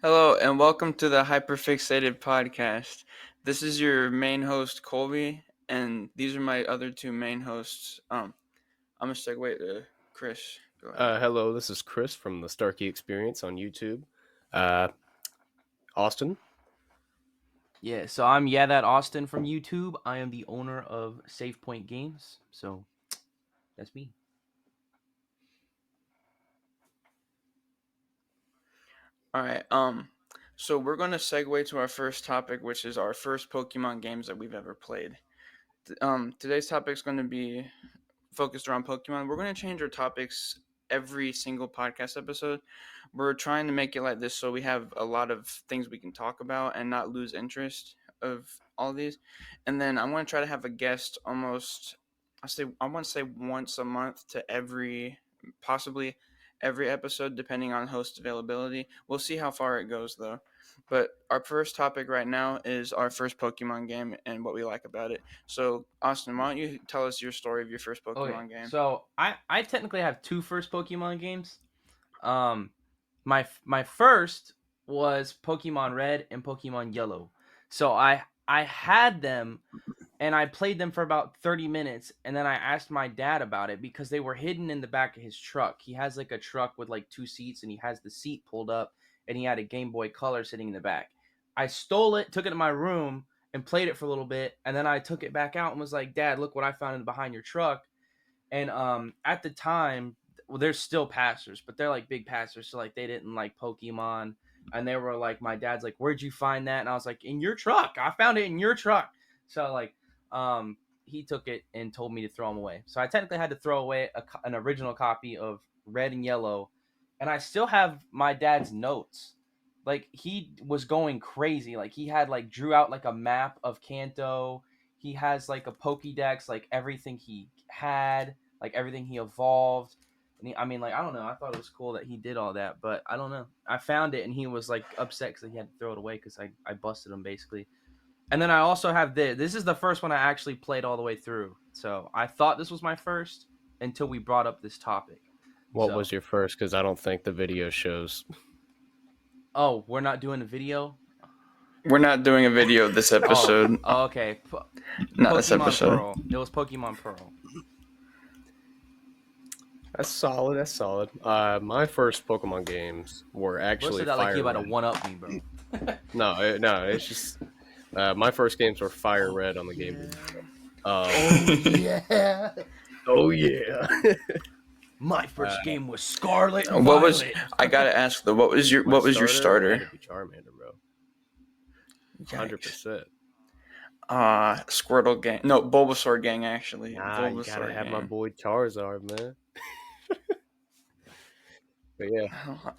Hello and welcome to the Hyperfixated podcast. This is your main host Colby, and these are my other two main hosts. I'm gonna segue to Chris. Go ahead. Hello, this is Chris from the Starkey Experience on YouTube. Uh, Austin. Yeah, so I'm that Austin from YouTube. I am the owner of Save Point Games. So that's me. All right. So we're gonna segue to our first topic, which is our first Pokemon games that we've ever played. Today's topic is going to be focused around Pokemon. We're going to change our topics every single podcast episode. We're trying to make it like this so we have a lot of things we can talk about and not lose interest of all these. And then I want to try to have a guest almost I want to say once a month to possibly every episode depending on host availability. We'll see how far it goes though. But our first topic right now is our first Pokemon game and what we like about it. So, Austin, why don't you tell us your story of your first Okay, Pokemon game? so I technically have two first Pokemon games. My first was Pokemon Red and Pokemon Yellow. So I had them and I played them for about 30 minutes, and then I asked my dad about it because they were hidden in the back of his truck. He has like a truck with like two seats, and he has the seat pulled up, and he had a Game Boy Color sitting in the back. I stole it, took it to my room, and played it for a little bit, and then I took it back out and was like, "Dad, look what I found in behind your truck." And at the time, well, there's still passers, but they're like big passers, so like they didn't like Pokemon, and they were like, my dad's like, "Where'd you find that?" And I was like, "In your truck. I found it in your truck." So like, he took it and told me to throw them away. So I technically had to throw away an original copy of Red and Yellow, and I still have my dad's notes. Like he was going crazy. Like he had like drew out like a map of Kanto. He has like a Pokédex, like everything he had, like everything he evolved. And I mean, like I don't know. I thought it was cool that he did all that, but I don't know. I found it and he was like upset because he had to throw it away because I busted him basically. And then I also have this. This is the first one I actually played all the way through. So I thought this was my first until we brought up this topic. What So, was your first? Because I don't think the video shows. oh, we're not doing a video. We're not doing a video this episode. Oh, okay. Not this Pokemon episode. Pearl. It was Pokemon Pearl. That's solid. That's solid. My first Pokemon games were actually that like Fire you about to Red. one up me, bro. No. It's just my first games were Fire Red on the Game Boy. Yeah. Oh yeah. My first game was Scarlet. What Violet. was I gotta ask though? What was your Had starter? to be Charmander, bro. 100%. Squirtle gang. No, Bulbasaur gang actually. Nah, you gotta have my boy Charizard, man. But yeah,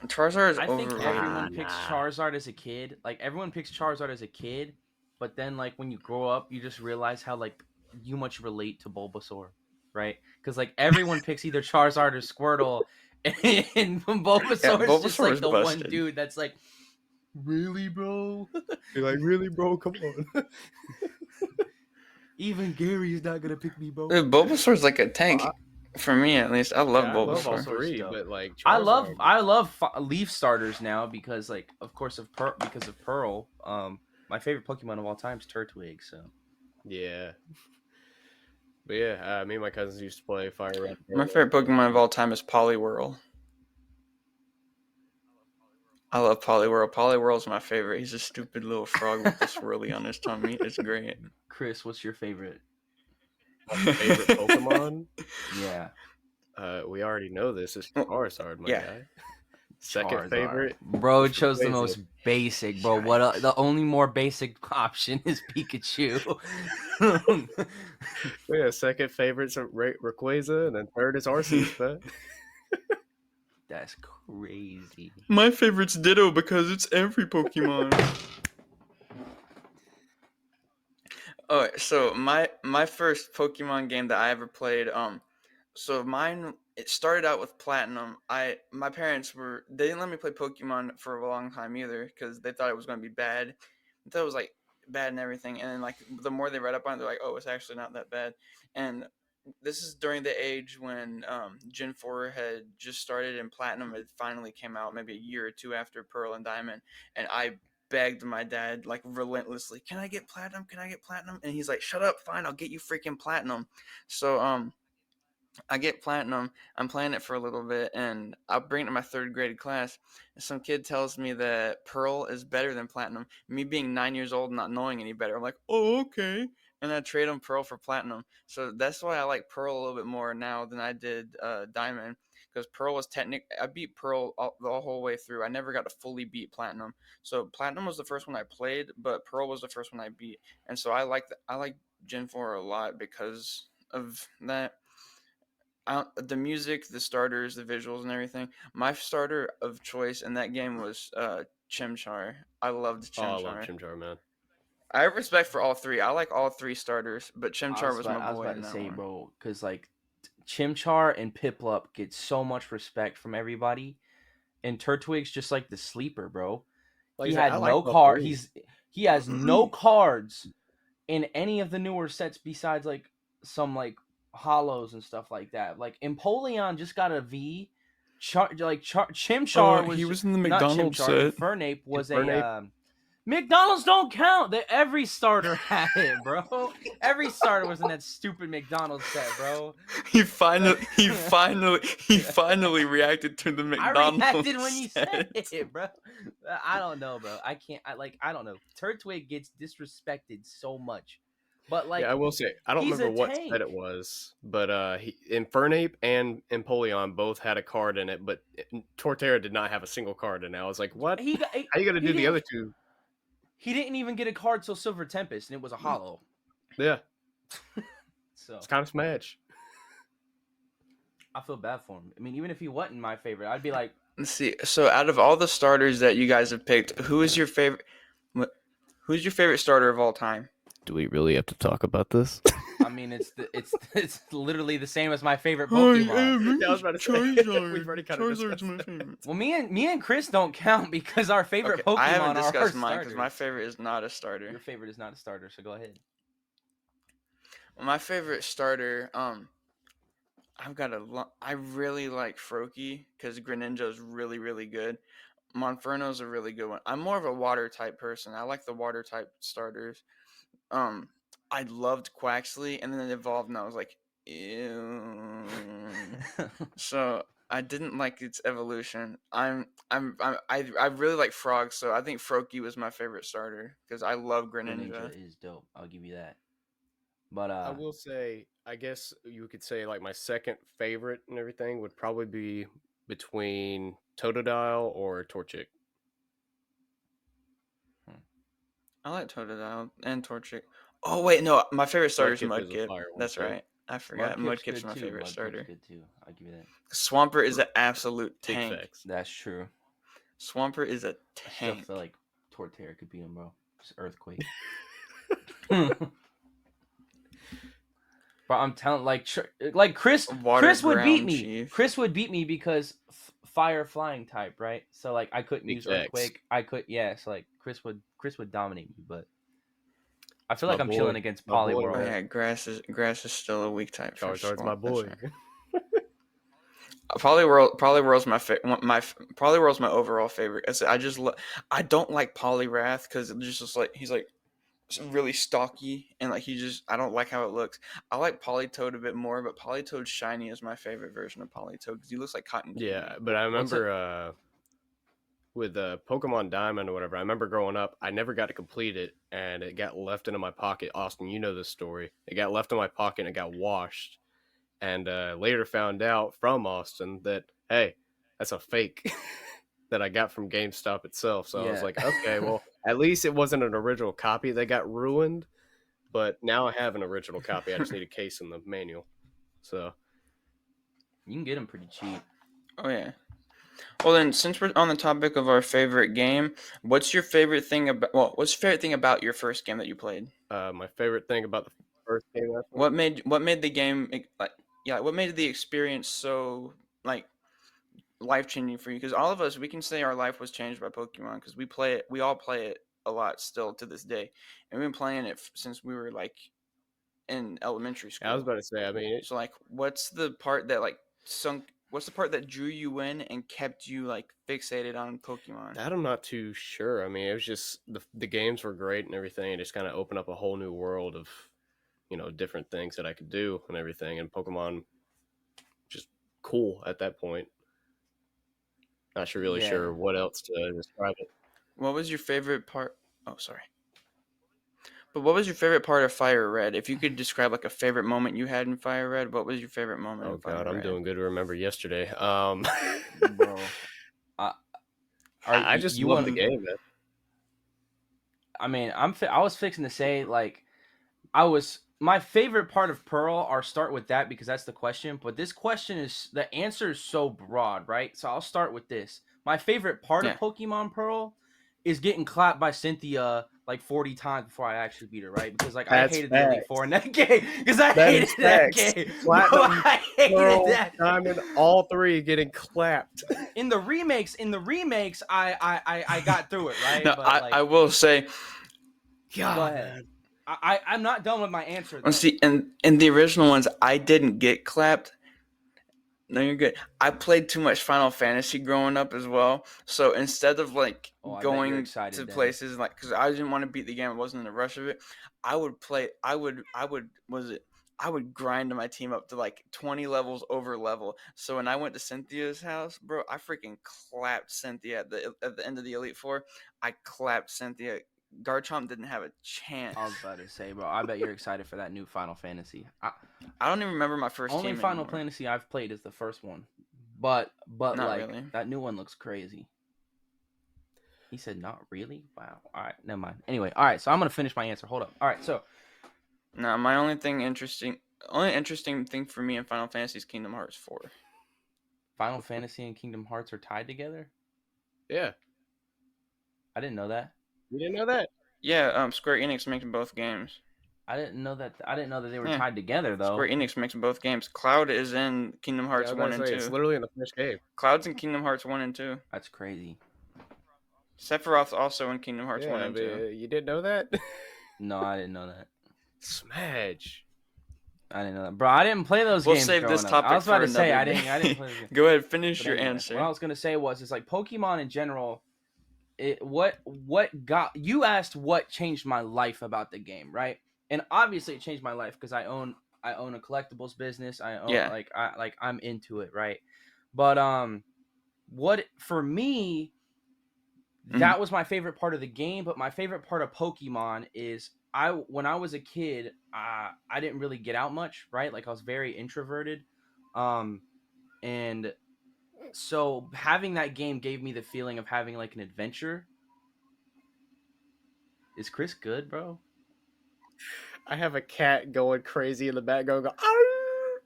Charizard is I think overrated. everyone picks Charizard as a kid. Like everyone picks Charizard as a kid, but then like when you grow up, you just realize how like you much relate to Bulbasaur, right? Because like everyone picks either Charizard or Squirtle, and Bulbasaur is just like Bulbasaur's the busted. one dude that's like, really, bro? you're like, really, bro? Come on. Even Gary's not gonna pick me, bro. Bulbasaur's like a tank. For me, at least, I love Yeah, I love Bulbasaur. Bulbasaur. Three, Dope. but like I Charizard, love Leaf starters now because like of course because of Pearl. My favorite Pokemon of all time is Turtwig. So yeah. But yeah, me and my cousins used to play Fire Red. My favorite Pokemon of all time is Poliwhirl. I love Poliwhirl. Poliwhirl's my favorite. He's a stupid little frog with a swirly on his tummy. It's great. Chris, what's your favorite? My favorite Pokemon? Yeah, We already know this is Charizard, my Yeah. guy. Second Charizard. Favorite, Bro chose the Rayquaza. most basic, bro. The only more basic option is Pikachu. Yeah, second favorite's Rayquaza, and then third is Arceus, man. That's crazy. My favorite's Ditto because it's every Pokemon. Alright, so my first Pokemon game that I ever played, so mine it started out with Platinum. My parents they didn't let me play Pokemon for a long time either because they thought it was gonna be bad. They thought it was like bad and everything, and then like the more they read up on it, they're like, oh, it's actually not that bad. And this is during the age when Gen 4 had just started and Platinum had finally came out, maybe a year or two after Pearl and Diamond, and I begged my dad like relentlessly, "Can I get Platinum? Can I get Platinum?" And he's like, "Shut up, fine, I'll get you freaking Platinum." So I get Platinum. I'm playing it for a little bit, and I'll bring it to my third grade class. And some kid tells me that Pearl is better than Platinum. Me being 9 years old, and not knowing any better, I'm like, "Oh, okay." And I trade him Pearl for Platinum. So that's why I like Pearl a little bit more now than I did Diamond, because Pearl was technic. I beat Pearl the whole way through. I never got to fully beat Platinum. So Platinum was the first one I played, but Pearl was the first one I beat. And so I like Gen 4 a lot because of that. The music, the starters, the visuals, and everything. My starter of choice in that game was Chimchar. I loved Oh, I love Chimchar. Chimchar, man. I have respect for all three. I like all three starters, but Chimchar was my I was boy about in to that say, one. bro, because like Chimchar and Piplup get so much respect from everybody, and Turtwig's just like the sleeper, bro. Like I He said, I had like no all card. three. He has no cards in any of the newer sets besides like some like hollows and stuff like that. Like Empoleon just got a V. Chimchar He was was in the not McDonald's Chimchar. set. Infernape was a Infernape. McDonald's don't count. That every starter had it, bro. Every starter was in that stupid McDonald's set, bro. He finally reacted to the I McDonald's reacted when you said set. it, bro. I don't know, bro. I can't. I don't know. Turtwig gets disrespected so much, but Yeah, like I will say I don't he's remember a what set tank. it was, but Infernape and Empoleon both had a card in it, but Torterra did not have a single card in it. I was like, what? He got How you gonna he do the didn't other two? he didn't even get a card till Silver Tempest, and it was a hollow. Yeah, So it's kind of smash. I feel bad for him. I mean, even if he wasn't my favorite, I'd be like, Let's see. So, out of all the starters that you guys have picked, who is your favorite? Who's your favorite starter of all time? Do we really have to talk about this? I mean, it's literally the same as my favorite Pokemon. Yeah, I was about to say we've already kind of Charizard's discussed my that. favorite. Well, me and Chris don't count because our Okay, favorite I haven't Pokemon are our discussed mine because my starters. favorite is not a starter. Your favorite is not a starter, so go ahead. My favorite starter, I really like Froakie because Greninja is really, really good. Monferno's a really good one. I'm more of a water type person. I like the water type starters. Um, I loved Quaxley, and then it evolved, and I was like, ew. So I didn't like its evolution. I really like frogs, so I think Froakie was my favorite starter because I love Greninja Greninja. is dope. I'll give you that. But I will say, I guess you could say like my second favorite and everything would probably be between Totodile or Torchic. I like Totodile and Torchic. Oh wait, no, my favorite starter is Mudkip is a Mudkip. fire one That's too. right. I forgot. Mudkip's Mudkip's good my too. favorite Mudkip's starter. good too. I'll give you that. Swampert is an absolute Big tank. facts. That's true. Swampert is a I still tank. feel like Torterra could beat him, bro. Just Earthquake. But I'm telling, like Chris, Water Chris would beat ground me. chief. Chris would beat me because fire flying type, right? So like I couldn't Big use facts. Earthquake. So like Chris would dominate me, but I feel My like I'm boy. chilling against My boy, Oh Poliwhirl. yeah, grass is still a weak type for Charizard's my Swamp. That's boy. right. Poliwhirl's Poliwhirl's my overall favorite. I don't like Poliwrath because it just looks like he's like really stocky and like I don't like how it looks. I like Politoed a bit more, but Politoed Shiny is my favorite version of Politoed because he looks like cotton candy. Yeah, but I What's remember with Pokemon Diamond or whatever, I remember growing up, I never got to complete it, and it got left into my pocket. Austin, you know this story. It got left in my pocket and it got washed. And later found out from Austin that, hey, that's a fake that I got from GameStop itself. So I was Yeah. like, okay, well, at least it wasn't an original copy that got ruined. But now I have an original copy. I just need a case in the manual. So You can get them pretty cheap. Oh yeah. Well then, since we're on the topic of our favorite game, what's your favorite thing about your first game that you played? my favorite thing about the first game I played, What made the game what made the experience so like life changing for you? Because all of us, we can say our life was changed by Pokemon because we all play it a lot still to this day, and we've been playing it since we were like in elementary I was school. about to say. I mean, So like, what's the part that like sunk? What's the part that drew you in and kept you like fixated on Pokemon? that I'm not too sure. I mean, it was just the games were great and everything. It just kind of opened up a whole new world of different things that I could do and everything. And Pokemon just cool at that point. Not really Yeah. sure what else to describe it. What was your favorite part? Oh, sorry. But what was your favorite part of Fire Red? If you could describe like a favorite moment you had in Fire Red, what was your favorite moment Oh in Fire God, I'm Red? doing good to remember yesterday. Bro. I are I just you love the want? Mm, game, man. I mean, I was fixing to say like I was my favorite part of Pearl. I'll start with that because that's the question. But this question is the answer is so broad, right? So I'll start with this. My favorite part of yeah. Pokemon Pearl is getting clapped by Cynthia like 40 times before I actually beat her, right? Because like I That's hated the Elite facts. Four in that game. Because I That hated is that facts. game. Bro, Platinum, I hated Pearl, that. Diamond, all three getting clapped. In the remakes, I got through it, right? Now But I like, will say, go God, ahead. man. I'm not done with my answer let's though. see, in the original ones, I didn't get clapped. No, you're good. I played too much Final Fantasy growing up as well. So instead of like Oh, I bet you're going excited to then. places like, because I didn't want to beat the game, I wasn't in a rush of it. I would play. Was it? I would grind my team up to like 20 levels over level. So when I went to Cynthia's house, bro, I freaking clapped Cynthia at the end of the Elite Four. I clapped Cynthia. Garchomp didn't have a I was chance. about to say, bro. I bet you're excited for that new Final Fantasy. I don't even remember my first Only team Final anymore. Fantasy I've played is the first one, but Not like really. that new one looks crazy. He said, "Not really." Wow. All right, never mind. Anyway, all right. So I'm gonna finish my answer. Hold up. All right. So No, my only interesting thing for me in Final Fantasy is Kingdom Hearts 4. Final Fantasy and Kingdom Hearts are tied together. Yeah, I didn't know that. you didn't know that? Yeah, Square Enix makes both games. I didn't know that. I didn't know that they were Yeah, tied together Square though. Enix makes both games. Cloud is in Kingdom Yeah, I Hearts was about 1 to and say it's 2. literally in the first game. Cloud's in Kingdom Hearts 1 and 2. That's crazy. Sephiroth's also in Kingdom Hearts 1 Yeah, and but 2. you didn't know that? No, I didn't know that. Smash. I didn't know that, bro. I didn't play those We'll games save this growing up. I topic was about for to say another I day. didn't. I didn't play those games. Go ahead, finish But your anyway, what I answer. was gonna say was, it's like Pokemon in general. What got you asked what changed my life about the game, right? And obviously, it changed my life because I own a collectibles business. I own Yeah. I'm into it, right? But what for me Mhm. that was my favorite part of the game. But my favorite part of Pokemon is when I was a kid, I didn't really get out much, right? Like I was very introverted, um, and so having that game gave me the feeling of having like an adventure. Is Chris good, bro? I have a cat going crazy in the background. Go, "Arr!"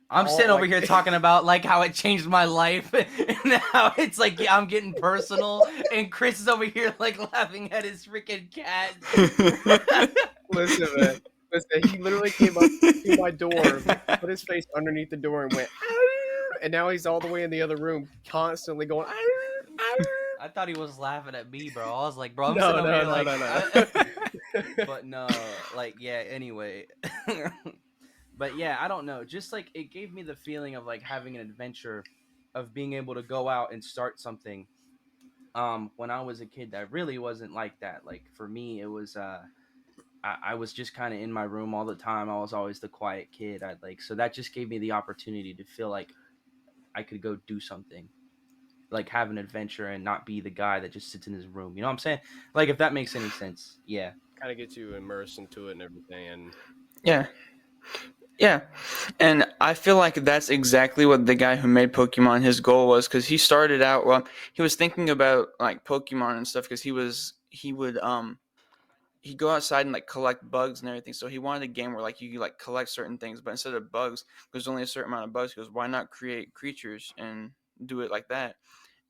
I'm all sitting over like here talking about like how it changed my life and how it's like, yeah, I'm getting personal, and Chris is over here like laughing at his freaking cat. listen, man. Listen, he literally came up to my door, put his face underneath the door, and went, "Arr!" And now he's all the way in the other room, constantly going, "Arr! Arr!" I thought he was laughing at me, bro. I was like, bro, I'm sitting No, over no, here no, like, no, no. but no, like, yeah. Anyway, but yeah, I don't know. Just like it gave me the feeling of like having an adventure, of being able to go out and start something. When I was a kid, that really wasn't like that. Like for me, it was I was just kind of in my room all the time. I was always the quiet kid. I like so that just gave me the opportunity to feel like I could go do something, like have an adventure and not be the guy that just sits in his room. You know what I'm saying? Like if that makes any sense. Yeah. Kind of gets you immersed into it and everything. And Yeah. Yeah. And I feel like that's exactly what the guy who made Pokemon his goal was, because he started out, well, he was thinking about like Pokemon and stuff, because he would he'd go outside and like collect bugs and everything. So he wanted a game where like you could like collect certain things, but instead of bugs, there's only a certain amount of bugs. He goes, why not create creatures and do it like that?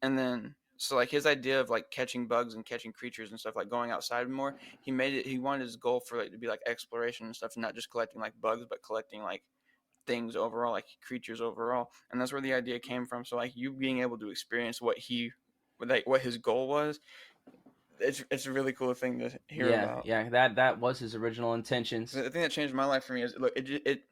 And then so like his idea of like catching bugs and catching creatures and stuff, like going outside more, he wanted his goal for like to be like exploration and stuff, and not just collecting like bugs, but collecting like things overall, like creatures overall. And that's where the idea came from. So like you being able to experience what his goal was, it's a really cool thing to hear Yeah, about. yeah, that was his original intentions. The thing that changed my life for me is look it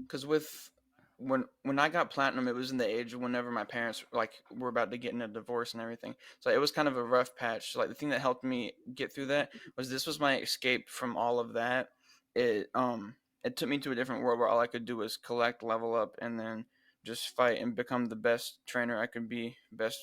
because with when I got platinum, it was in the age of whenever my parents like were about to get in a divorce and everything. So it was kind of a rough patch. So like the thing that helped me get through that was this was my escape from all of that. It took me to a different world where all I could do was collect, level up, and then just fight and become the best trainer I could be. Best.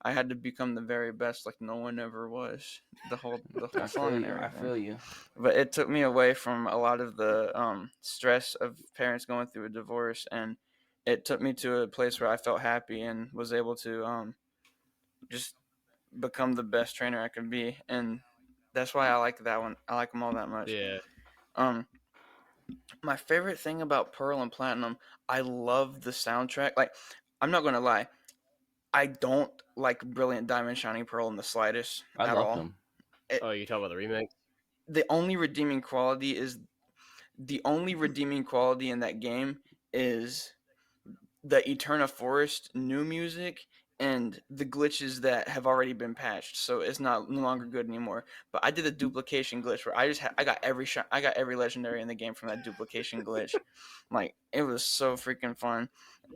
I had to become the very best, like no one ever was. The whole I song feel and you. I everything, feel you. but it took me away from a lot of the stress of parents going through a divorce, and it took me to a place where I felt happy and was able to just become the best trainer I could be, and that's why I like that one. I like them all that much. Yeah. Um, my favorite thing about Pearl and Platinum, I love the soundtrack. Like, I'm not gonna lie, I don't like Brilliant Diamond Shining Pearl in the slightest I at loved all. him. Oh, you talk about the remake? The only redeeming quality is the only redeeming quality in that game is the Eterna Forest new music and the glitches that have already been patched, so it's not no longer good anymore. But I did a duplication glitch where I got I got every legendary in the game from that duplication glitch. Like it was so freaking fun.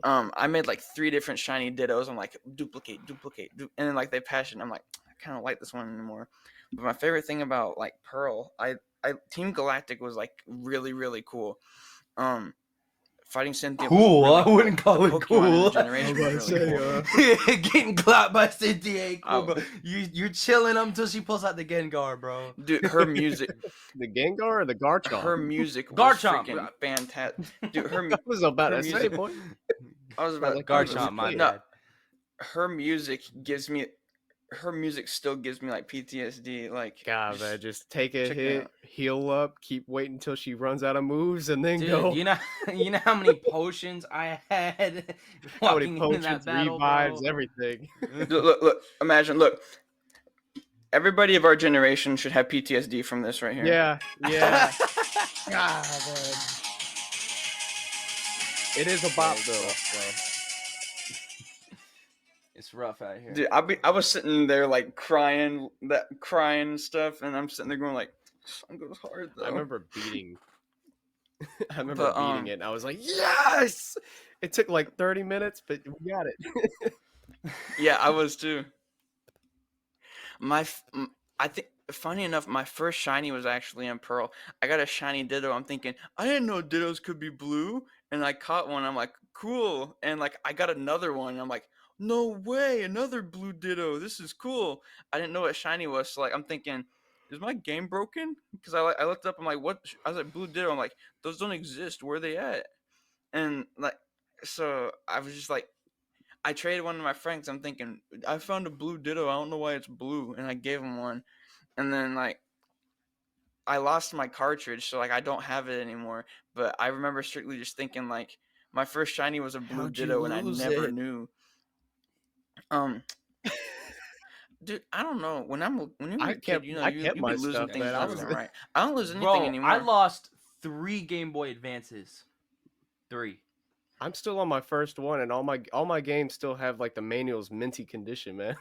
I made like 3 different shiny dittos. I'm like and then like they patched it. And I'm like I kind of like this one anymore. But my favorite thing about like Pearl, I Team Galactic was like really cool. Um, Fighting Cynthia was Cool. really I cool. wouldn't The call it Pokemon in the cool. I was generation was about to really say, cool. Getting clapped by Cynthia ain't cool, Oh, bro. You're chilling until she pulls out the Gengar, bro. dude, her music, the Gengar or the Garchomp? her music was Garchomp. freaking fantastic. Dude, I was about her to say, music. boy. I was I was about like, you really Garchomp, my play it. no. bad. Her music gives me. Her music still gives me like PTSD. Like, God, man, just take a check it hit, out. heal up, keep waiting until she runs out of moves, and then Dude, go. you know how many potions I had How many walking into that potions, battle, revives, bro? everything. Look. Imagine, look. Everybody of our generation should have PTSD from this right here. Yeah. God, man. It is a bop, It's though. rough, So. It's rough out here. Dude, I was sitting there like crying and stuff, and I'm sitting there going like, "Song goes hard I though." remember beating. I remember But beating it, and I was like, yes! It took like 30 minutes, but we got it. yeah, I was too. I think funny enough, my first shiny was actually in Pearl. I got a shiny Ditto. I'm thinking I didn't know Dittos could be blue, and I caught one. I'm like, cool, and like I got another one. And I'm like, no way, another blue Ditto. This is cool. I didn't know what shiny was, so like I'm thinking, is my game broken? Because I looked up. I'm like, what? I was like, blue Ditto. I'm like, those don't exist. Where are they at? And like, so I was just like, I traded one to my friends. I'm thinking, I found a blue Ditto. I don't know why it's blue, and I gave him one. And then like I lost my cartridge, so like I don't have it anymore. But I remember strictly just thinking like my first shiny was a blue How'd you Ditto, and I lose never it? knew. Um, dude, I don't know. When you're I a kid, kept I kept you be my losing stuff, things man. I left was and right. I don't lose anything Bro, I anymore. lost 3 Game Boy Advances. 3. I'm still on my first one, and all my games still have like the manual's minty condition, man.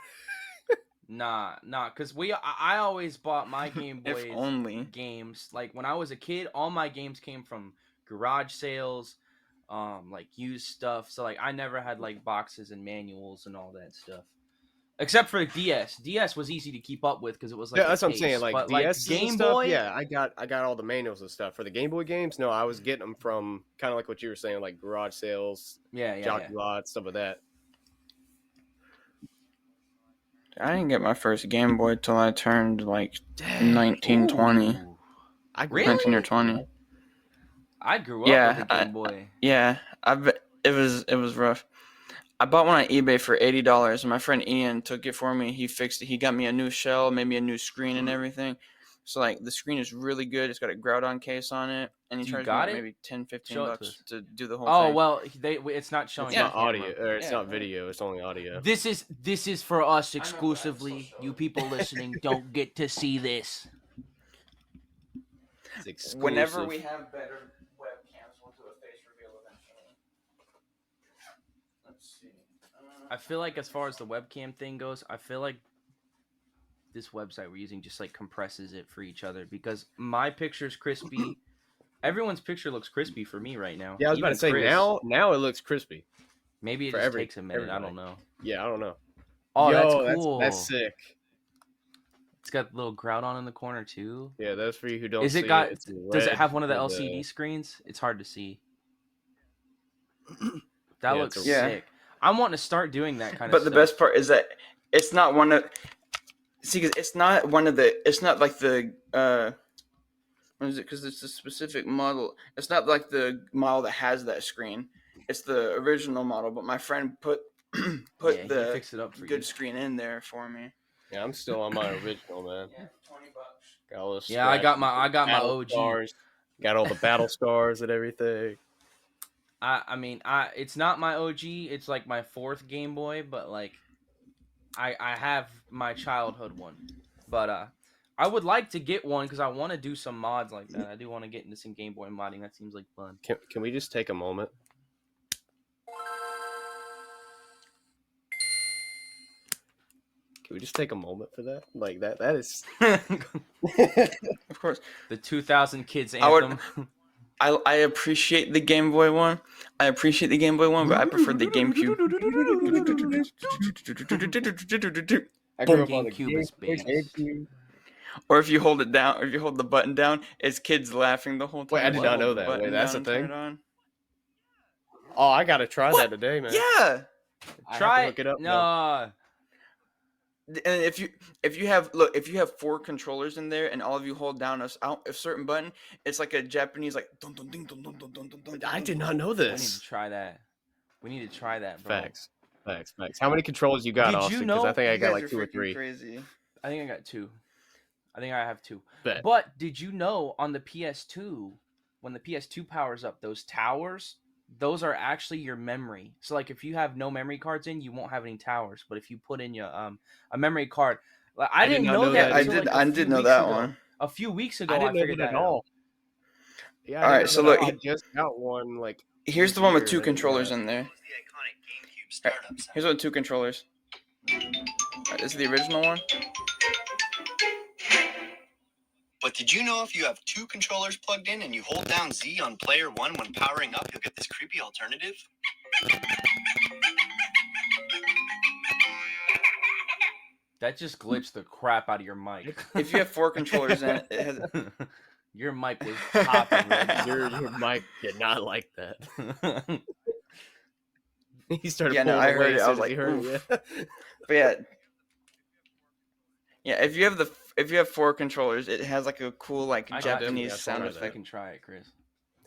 Nah, cause I always bought my Game If Boys only. games. Like when I was a kid, all my games came from garage sales, like used stuff. So like I never had like boxes and manuals and all that stuff. Except for the DS. DS was easy to keep up with because it was Yeah, like a that's what I'm saying. case. Like But like DSs and Game stuff. Boy, Yeah, I got all the manuals and stuff for the Game Boy games. No, I was getting them from kind of like what you were saying, like garage sales, yeah. jockey lots, stuff like that. I didn't get my first Game Boy till I turned like Dang. 19, 20. Ooh. I grew up 19 or Really? 20. I grew up with Yeah, a Game Boy. it was rough. I bought one on eBay for $80, and my friend Ian took it for me. He fixed it. He got me a new shell, made me a new screen and everything. So like the screen is really good. It's got a Groudon case on it, and he Do you charged me got like it? maybe 10, 15 Show it to bucks us. to do the whole Oh thing. well, it's not It's showing Yeah. the not audio, camera. or it's Yeah. not video. It's only audio. This is for us I know, but I can still exclusively. show You it. people listening don't get to see this. It's exclusive. Whenever we have better webcams, we'll do a face reveal eventually. Let's see. I feel like as far as the webcam thing goes, I feel like this website we're using just like compresses it for each other because my picture's crispy. Everyone's picture looks crispy for me right now. Yeah, I was about Even to say Chris. now it looks crispy Maybe it for just takes a minute. I everybody. don't know. Yeah, I don't know. Oh, that's Yo, cool. that's sick. It's got a little Groudon in the corner too. Yeah, that's for you who don't Is see it got? It's Does it red have one of the with LCD screens? It's hard to see. That Yeah, looks it's Yeah. sick. I'm wanting to start doing that kind of But stuff. the best part is that it's not one of. See, because it's not one of the. It's not like the. What is it? Because it's a specific model. It's not like the model that has that screen. It's the original model. But my friend put Yeah, he the fixed it up for good you. screen in there for me. Yeah, I'm still on my original, man. Yeah, $20. Got all those Yeah, I got scratches, my battle OG. scars. Got all the battle scars and everything. I mean, it's not my OG. It's like my 4th Game Boy, but like, I have my childhood one. But I would like to get one because I want to do some mods like that. I do want to get into some Game Boy modding. That seems like fun. Can we just take a moment? Can we just take a moment for that? Like that is Of course. The 2000 Kids I would- Anthem. I appreciate the Game Boy one. But I prefer the GameCube. I grew up on the GameCube is base. GameCube. Or if you hold it down, or if you hold the button down, it's kids laughing the whole time. Wait, I did not know Hold the that. Wait, button that's down a and turn thing? it on. Oh, I gotta try What? that today, man. Yeah. I have to Try look it up. No. And if you have 4 controllers in there and all of you hold down a certain button, it's like a Japanese like dun dun ding dun dun dun dun dun dun. I did not know We need to this. try that. We need to try that, bro. Facts. How many controllers you got, Did you Austin? Because know- I think I You got guys like are 2 or freaking 3. Crazy. I think I got 2. I think I have 2. Bet. But did you know on the PS2, when the PS2 powers up, those towers, those are actually your memory. So like if you have no memory cards in, you won't have any towers. But if you put in your a memory card, like I did didn't not know know that. that I until, did like, a I few did know weeks that ago. one. A few weeks ago, I I, didn't know figured that that at out. all. Yeah, All right, so look, I just got one like. Here's the one with 2 controllers in there. Right. Here's one with 2 controllers. Alright, this is the original one. But did you know if you have 2 controllers plugged in and you hold down Z on player 1 when powering up, you'll get this creepy alternative? That just glitched the crap out of your mic. If you have 4 controllers in it, it has. Your mic was popping. Red. Your mic did not like that. He started Yeah, no, pulling I away heard it. as I soon was as he like, heard oof. it. But yeah, if you have 4 controllers, it has like a cool like I Japanese have to sound try If that. you effect. can try it, Chris.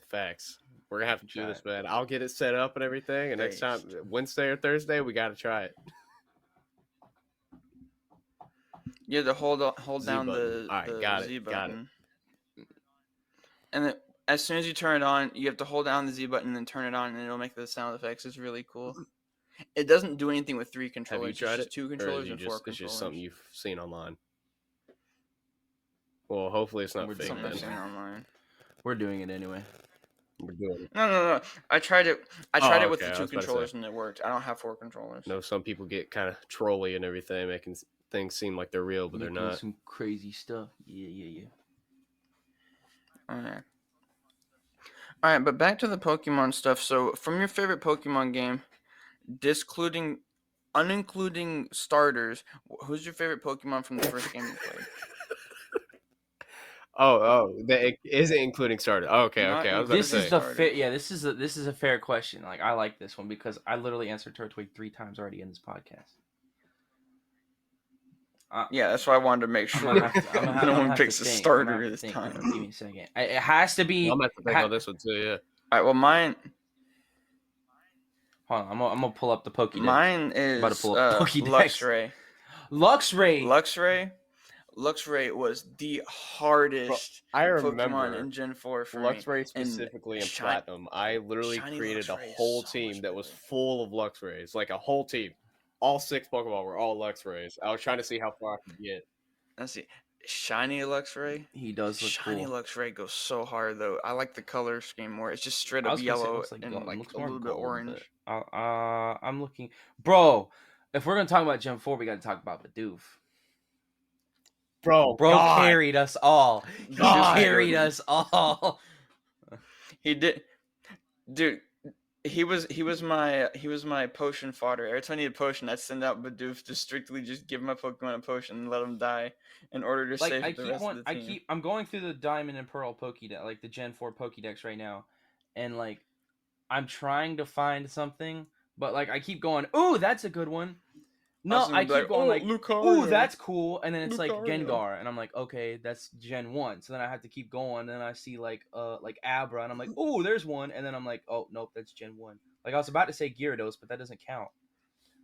Facts. We're gonna have to do Try this, it. man. I'll get it set up and everything, and next time, Wednesday or Thursday, we gotta try it. You have to hold Z down button. the Alright, got Z it, got button. And then as soon as you turn it on, you have to hold down the Z button and then turn it on, and it'll make the sound effects. It's really cool. It doesn't do anything with 3 Have controllers. you tried it's it? just 2 Or controllers is and it 4 it's controllers. just something you've seen online? Well, hopefully it's not We're fake. Something I've Then. seen online. We're doing it anyway. We're doing it. No. I tried it. I tried it with okay, the I 2 was about to say. controllers and it worked. I don't have 4 controllers. I know some people get kind of trolly and everything, making things seem like they're real, but they're Making not. some crazy stuff. Yeah. Alright. Alright, but back to the Pokemon stuff. So, from your favorite Pokemon game, unincluding starters, who's your favorite Pokemon from the first game you played? That isn't including starter. Oh, okay. Not I was about to This say. is the Started. Yeah, this is a fair question. Like I like this one because I literally answered Turtwig 3 times already in this podcast. Yeah, that's why I wanted to make I'm sure gonna have to- I'm gonna have- no I'm gonna one have to picks a think. I'm starter gonna have to this think. time. Give me a second. It has to be. I'm gonna have to think on this one too. Yeah. Alright, well mine Hold on, I'm gonna pull up the Pokédex. mine is About to pull up Pokédex. Luxray. Luxray. Luxray was the hardest I Pokemon remember in Gen 4 for me. Luxray specifically in Platinum. I literally Shiny created a Luxray is whole so team much that was better. full of Luxrays, like a whole team. All 6 Pokemon were all Luxrays. I was trying to see how far I could get. Let's see. Shiny Luxray. He does look Shiny cool. Luxray goes so hard though. I like the color scheme more. It's just straight I up was gonna say it yellow looks like and gold. It like looks a more little bit gold, orange. but, I'm looking, bro. If we're gonna talk about Gen 4, we gotta talk about Bidoof. Bro, Bro God. carried us all. He God. carried us all. He did, dude. He was my potion fodder. Every time I need a potion, I'd send out Bidoof to strictly just give my Pokemon a potion and let them die in order to Like save the rest of the team. I'm going through the Diamond and Pearl Pokédex, like the Gen 4 Pokédex right now, and like I'm trying to find something, but like I keep going, ooh, that's a good one. No, I keep going like, ooh, Lucario. that's cool, and then it's like Lucario. Gengar, and I'm like, okay, that's Gen 1. So then I have to keep going, and then I see like Abra, and I'm like, ooh, there's one, and then I'm like, oh nope, that's Gen 1. Like I was about to say Gyarados, but that doesn't count.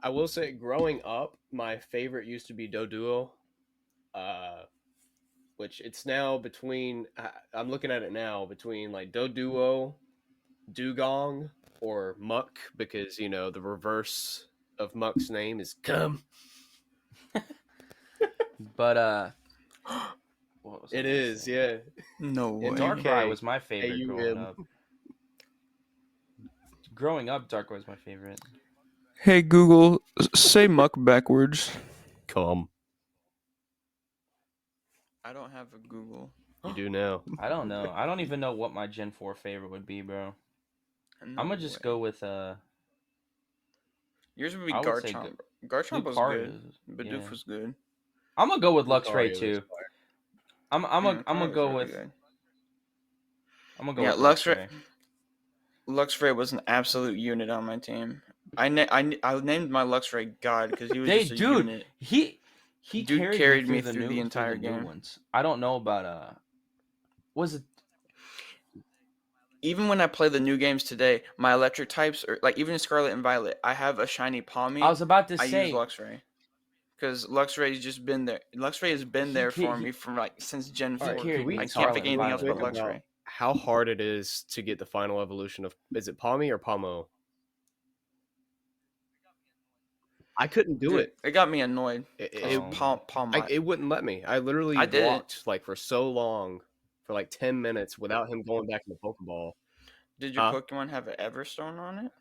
I will say, growing up, my favorite used to be Doduo, which it's now between. I'm looking at it now between like Doduo, Dugong, or Muck, because the reverse of Muck's name is Cum. But what was I It gonna is, say? yeah. No way. Darkrai was my favorite growing AUM. up. Growing up, Darkrai was my favorite. Hey Google, say muck backwards. Cum. I don't have a Google. You do now. I don't know. I don't even know what my Gen 4 favorite would be, bro. No I'm gonna just way. go with Yours would be I would say Garchomp. Garchomp was Lucario. good. Bidoof Yeah. was good. I'm gonna go with Lucario Luxray is too. fire. I'm Lucario gonna was go really with good. I'm gonna go Yeah, with Luxray. Luxray was an absolute unit on my team. I named my Luxray God because he was just a Dude, unit. he Dude carried me me through the entire new game. ones. I don't know about was it Even when I play the new games today, my electric types, or like even in Scarlet and Violet, I have a shiny Palmy. I was about to I use say Luxray because Luxray's just been there. Luxray has been there for me from like since Gen he 4. carried me I in can't Scarlet pick and anything else Violet, but bro. Luxray. How hard it is to get the final evolution of, is it Palmy or Palmo? I couldn't do Dude, it. it got me annoyed. It, Palmot. it wouldn't let me. I literally I did it. walked like for so long, for like 10 minutes without him going back in the Pokeball. Did your Pokemon have an Everstone on it?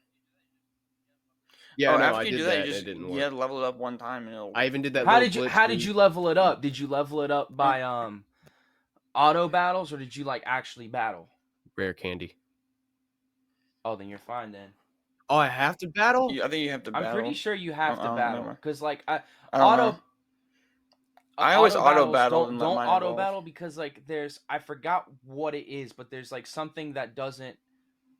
Yeah, no, after I you did do that you and it just didn't you work. had to level it up one time and it'll. I even did that little glitch. How did you level it up? Did you level it up by auto battles, or did you like actually battle? Rare candy. Oh, then you're fine then. Oh, I have to battle? I think you have to battle. I'm pretty sure you have to battle because like I don't know. I always auto battled and let don't mine auto evolve. battle because like I forgot what it is, but there's like something that doesn't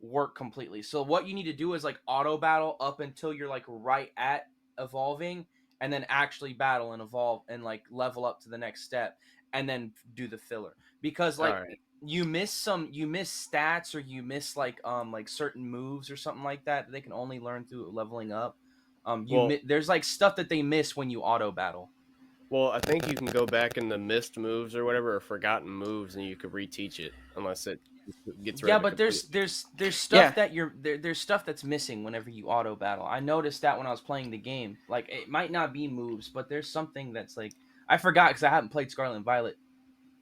work completely. So what you need to do is like auto battle up until you're like right at evolving, and then actually battle and evolve and like level up to the next step, and then do the filler. Because like you miss stats, or you miss like certain moves or something like that they can only learn through leveling up. There's like stuff that they miss when you auto battle. Well, I think you can go back in the missed moves or whatever, or forgotten moves, and you could reteach it unless it gets rid of it. But there's stuff that there's stuff that's missing whenever you auto battle. I noticed that when I was playing the game. Like it might not be moves, but there's something that's like I forgot because I haven't played Scarlet and Violet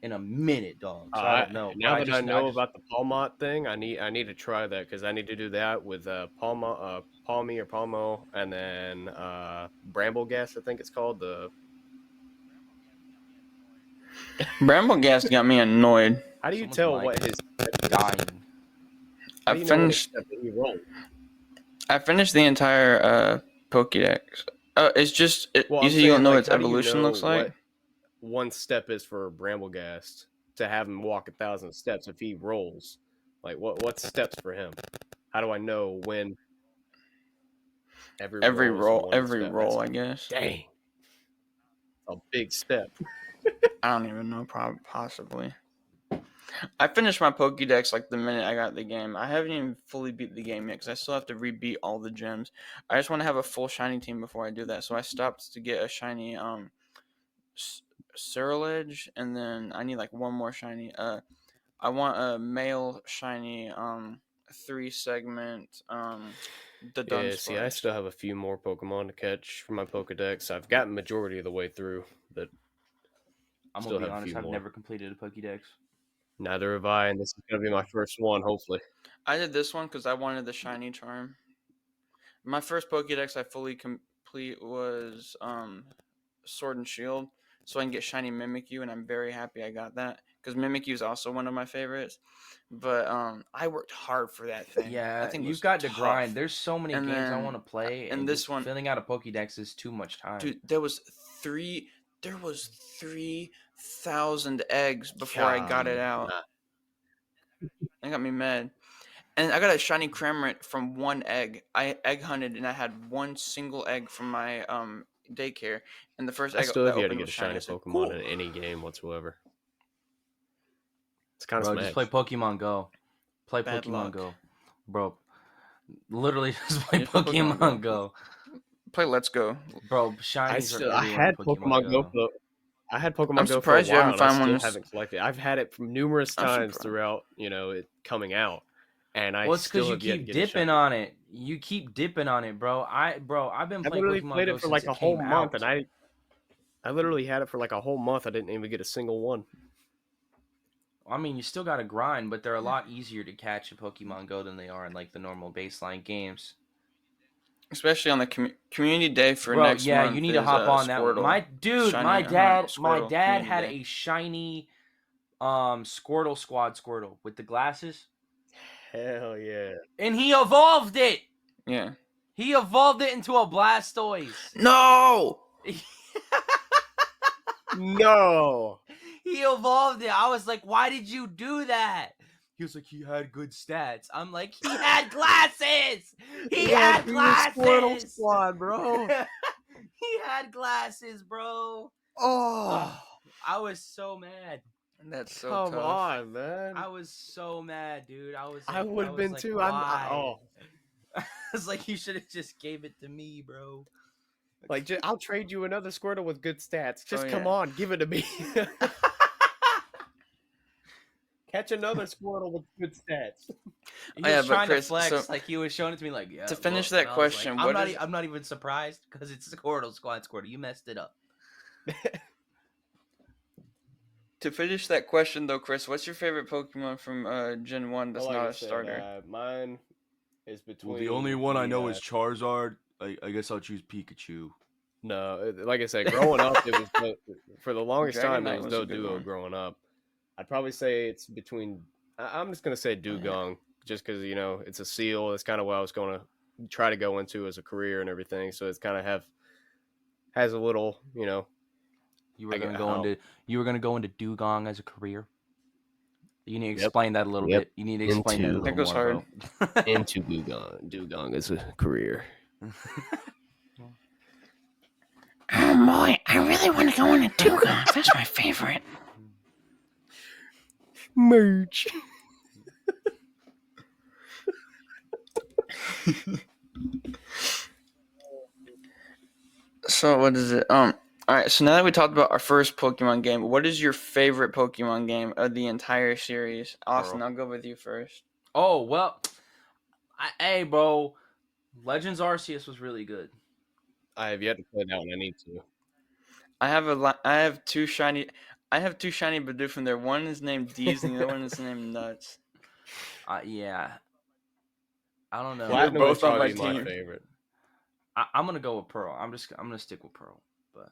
in a minute, dog. So I don't know. Now that I know about the Palmot thing, I need to try that because I need to do that with Palmy or Palmo, and then Brambleghast, I think it's called. The Brambleghast got me annoyed. How do you tell what his dying? I finished the entire Pokédex. It's just you say you don't know what its evolution looks like. What one step is for Brambleghast to have him walk 1,000 steps if he rolls? Like what steps for him? How do I know when every roll, I guess. Dang, a big step. I don't even know, possibly. I finished my Pokédex like the minute I got the game. I haven't even fully beat the game yet because I still have to rebeat all the gems. I just want to have a full shiny team before I do that. So I stopped to get a shiny Ceruledge, and then I need like one more shiny. I want a male shiny 3-segment the Dunsparce. See, I still have a few more Pokemon to catch from my Pokédex. I've gotten majority of the way through, but I'm gonna be honest, I've never completed a Pokédex. Neither have I, and this is gonna be my first one, hopefully. I did this one because I wanted the shiny charm. My first Pokédex I fully complete was Sword and Shield, so I can get shiny Mimikyu, and I'm very happy I got that because Mimikyu is also one of my favorites. But I worked hard for that thing. Yeah, That thing you've was got to tough. grind. There's so many And games I then want to play, and and this just one, filling out a Pokédex is too much time. dude, there was 3,000 eggs before I got it out. That got me mad. And I got a shiny Cramorant from one egg. I egg hunted and I had one single egg from my daycare, and the first I egg still that have yet to opened get was a shiny. shiny I said, Pokemon "Cool." in any game whatsoever. It's kind of Bro, just play smash. Pokemon Go. Play Bad Pokemon luck. Go. Bro, literally just play Just play Pokemon Pokemon Go. Go. Play Let's Go. Bro, shinies are I everywhere in had Pokemon Pokemon Go Go. for I had I'm Pokemon Go for a surprised you while, haven't and I found still one. haven't collected. I've had it from numerous I'm times surprised. throughout, it coming out, and I Well, it's because still you have yet to keep get a dipping shiny. on it. You keep dipping on it, bro. I've been I playing literally Pokemon played Go it for since like it a whole came month, out. and I literally had it for like a whole month. I didn't even get a single one. I mean, you still got to grind, but they're a lot easier to catch in Pokemon Go than they are in like the normal baseline games. Especially on the community day for Bro, next yeah, you month need to is hop on that. Squirtle. My dude, Shiny hunt my Squirtle dad community had day. a shiny Squirtle Squad Squirtle with the glasses, Hell yeah! and he evolved it. Yeah. He evolved it into a Blastoise. No. No. He evolved it. I was like, why did you do that? He was like, he had good stats. I'm like, he had glasses. He had Be the Squirtle glasses. Squad, bro. He had glasses, bro. Oh, I was so mad. That's so come tough. on, man. I was so mad, dude. I was. I would have been like, too. Why? I was like, you should have just gave it to me, bro. Like, I'll trade you another Squirtle with good stats. Just come yeah. on, give it to me. Catch another Squirtle with good stats. He Oh, yeah, was but trying Chris, to flex, so- like he was showing it to me, like, yeah. To finish look. that And I was like, question, what is- I'm not even surprised because it's Squirtle Squad Squirtle. You messed it up. To finish that question though, Chris, what's your favorite Pokemon from Gen 1 that's Well, like not I a said, starter? mine is between. Well, the only one I know is Charizard. I guess I'll choose Pikachu. No, like I said, growing up, it was for the longest time Dragonite there was was no a good duo one. growing up. I'd probably say it's between. I'm just gonna say Dugong, just because it's a seal. That's kind of what I was gonna try to go into as a career and everything. So it's kind of has a little, You were I gonna get- go oh. into Dugong as a career. You need to Yep. explain that a little Yep. bit. You need to explain that a Into- little That goes more, bro. into Dugong as a career. Oh boy, I really want to go on a Dugong. That's my favorite. Merch. So what is it? All right. So now that we talked about our first Pokemon game, what is your favorite Pokemon game of the entire series? Austin, Pearl. I'll go with you first. Oh well, hey, bro. Legends Arceus was really good. I have yet to play that one. I need to. I have two shiny Bidoof in there. One is named Deez and the other one is named Nuts. Yeah. I don't know. They're Platinum both is on my probably my team. favorite. I'm gonna go with Pearl. I'm gonna stick with Pearl. But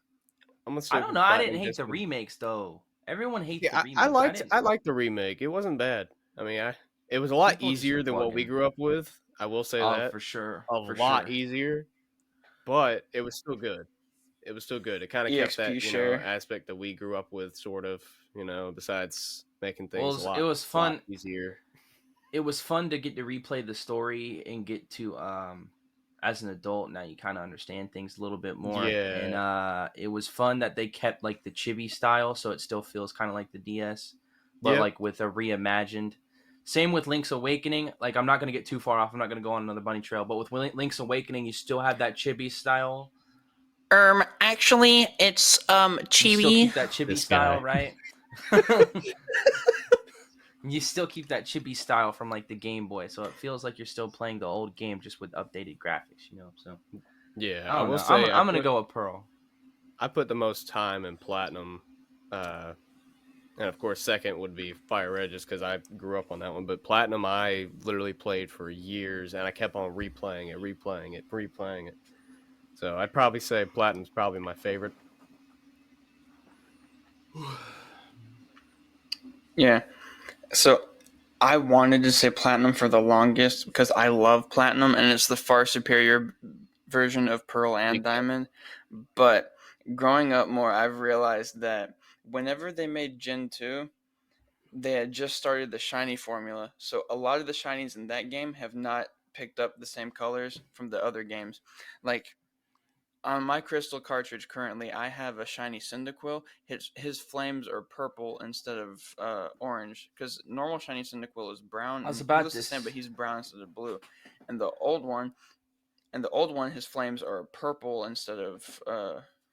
I'm gonna I don't know. I didn't hate the remakes though. Everyone hates the Yeah, remakes. I liked the remake. It wasn't bad. I mean, it was a lot People just easier than what we bugging. grew up with. I will say that. For sure. A lot easier, but it was still good. It was still good. It kind of kept that EXP share. aspect that we grew up with, sort of. Besides making things Well, a lot, it was fun. lot easier. It was fun to get to replay the story and get to as an adult now you kind of understand things a little bit more. Yeah. And it was fun that they kept like the chibi style, so it still feels kind of like the DS, but Yep. like with a reimagined. Same with Link's Awakening. Like, I'm not going to get too far off. I'm not going to go on another bunny trail. But with Link's Awakening, you still have that chibi style. Actually, it's You still chibi. keep that chibi This style, guy. right? You still keep that chibi style from like the Game Boy, so it feels like you're still playing the old game just with updated graphics, So Yeah, I don't know. say I'm gonna go with Pearl. I put the most time in Platinum, and of course, second would be Fire Red, just because I grew up on that one. But Platinum, I literally played for years, and I kept on replaying it. So I'd probably say Platinum's probably my favorite. Yeah. So I wanted to say platinum for the longest because I love platinum and it's the far superior version of pearl and diamond. But growing up more, I've realized that whenever they made Gen 2, they had just started the shiny formula. So a lot of the shinies in that game have not picked up the same colors from the other games. Like on my crystal cartridge currently, I have a shiny Cyndaquil. His flames are purple instead of orange because normal shiny Cyndaquil is brown I was and he about looks to the same, s- but he's brown instead of blue. And the old one, his flames are purple instead of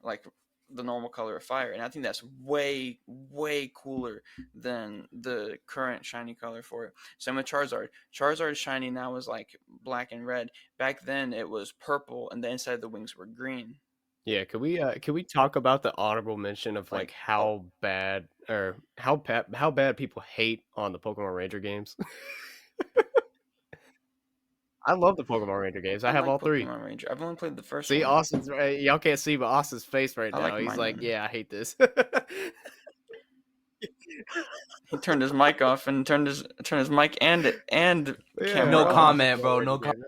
like the normal color of fire. And I think that's way way cooler than the current shiny color for it. Same with Charizard. Charizard's shiny now is like black and red. Back then it was purple, and the inside of the wings were green. Yeah, could we talk about the honorable mention of like Like how bad or how bad people hate on the Pokemon Ranger games? I love the Pokemon Ranger games. I I have like all three. Pokemon Ranger. I've only played the first See, one. Austin's right. Y'all can't see, but Austin's face right I now. like He's mine like, one. "Yeah, I hate this." He turned his mic off and turned his mic and Yeah, camera No off. comment, bro. No comment.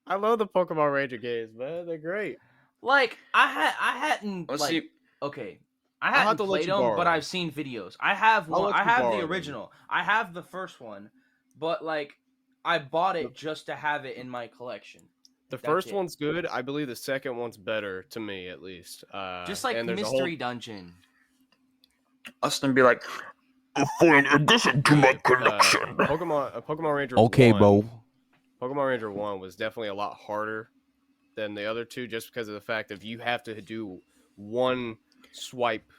I love the Pokemon Ranger games, man. They're great. Like I hadn't Well, like see, okay. I I'll have hadn't to let played you them, borrow but them. I've seen videos. I have I'll one. let I you have the borrow them. original. I have the first one, but like I bought it just to have it in my collection. The That's first it. one's good. I believe the second one's better to me, at least. Just like and there's Mystery Dungeon. Austin be like, For an addition to my collection. Pokemon Ranger Okay, 1, bro. Pokemon Ranger 1 was definitely a lot harder than the other two, just because of the fact that you have to do one swipe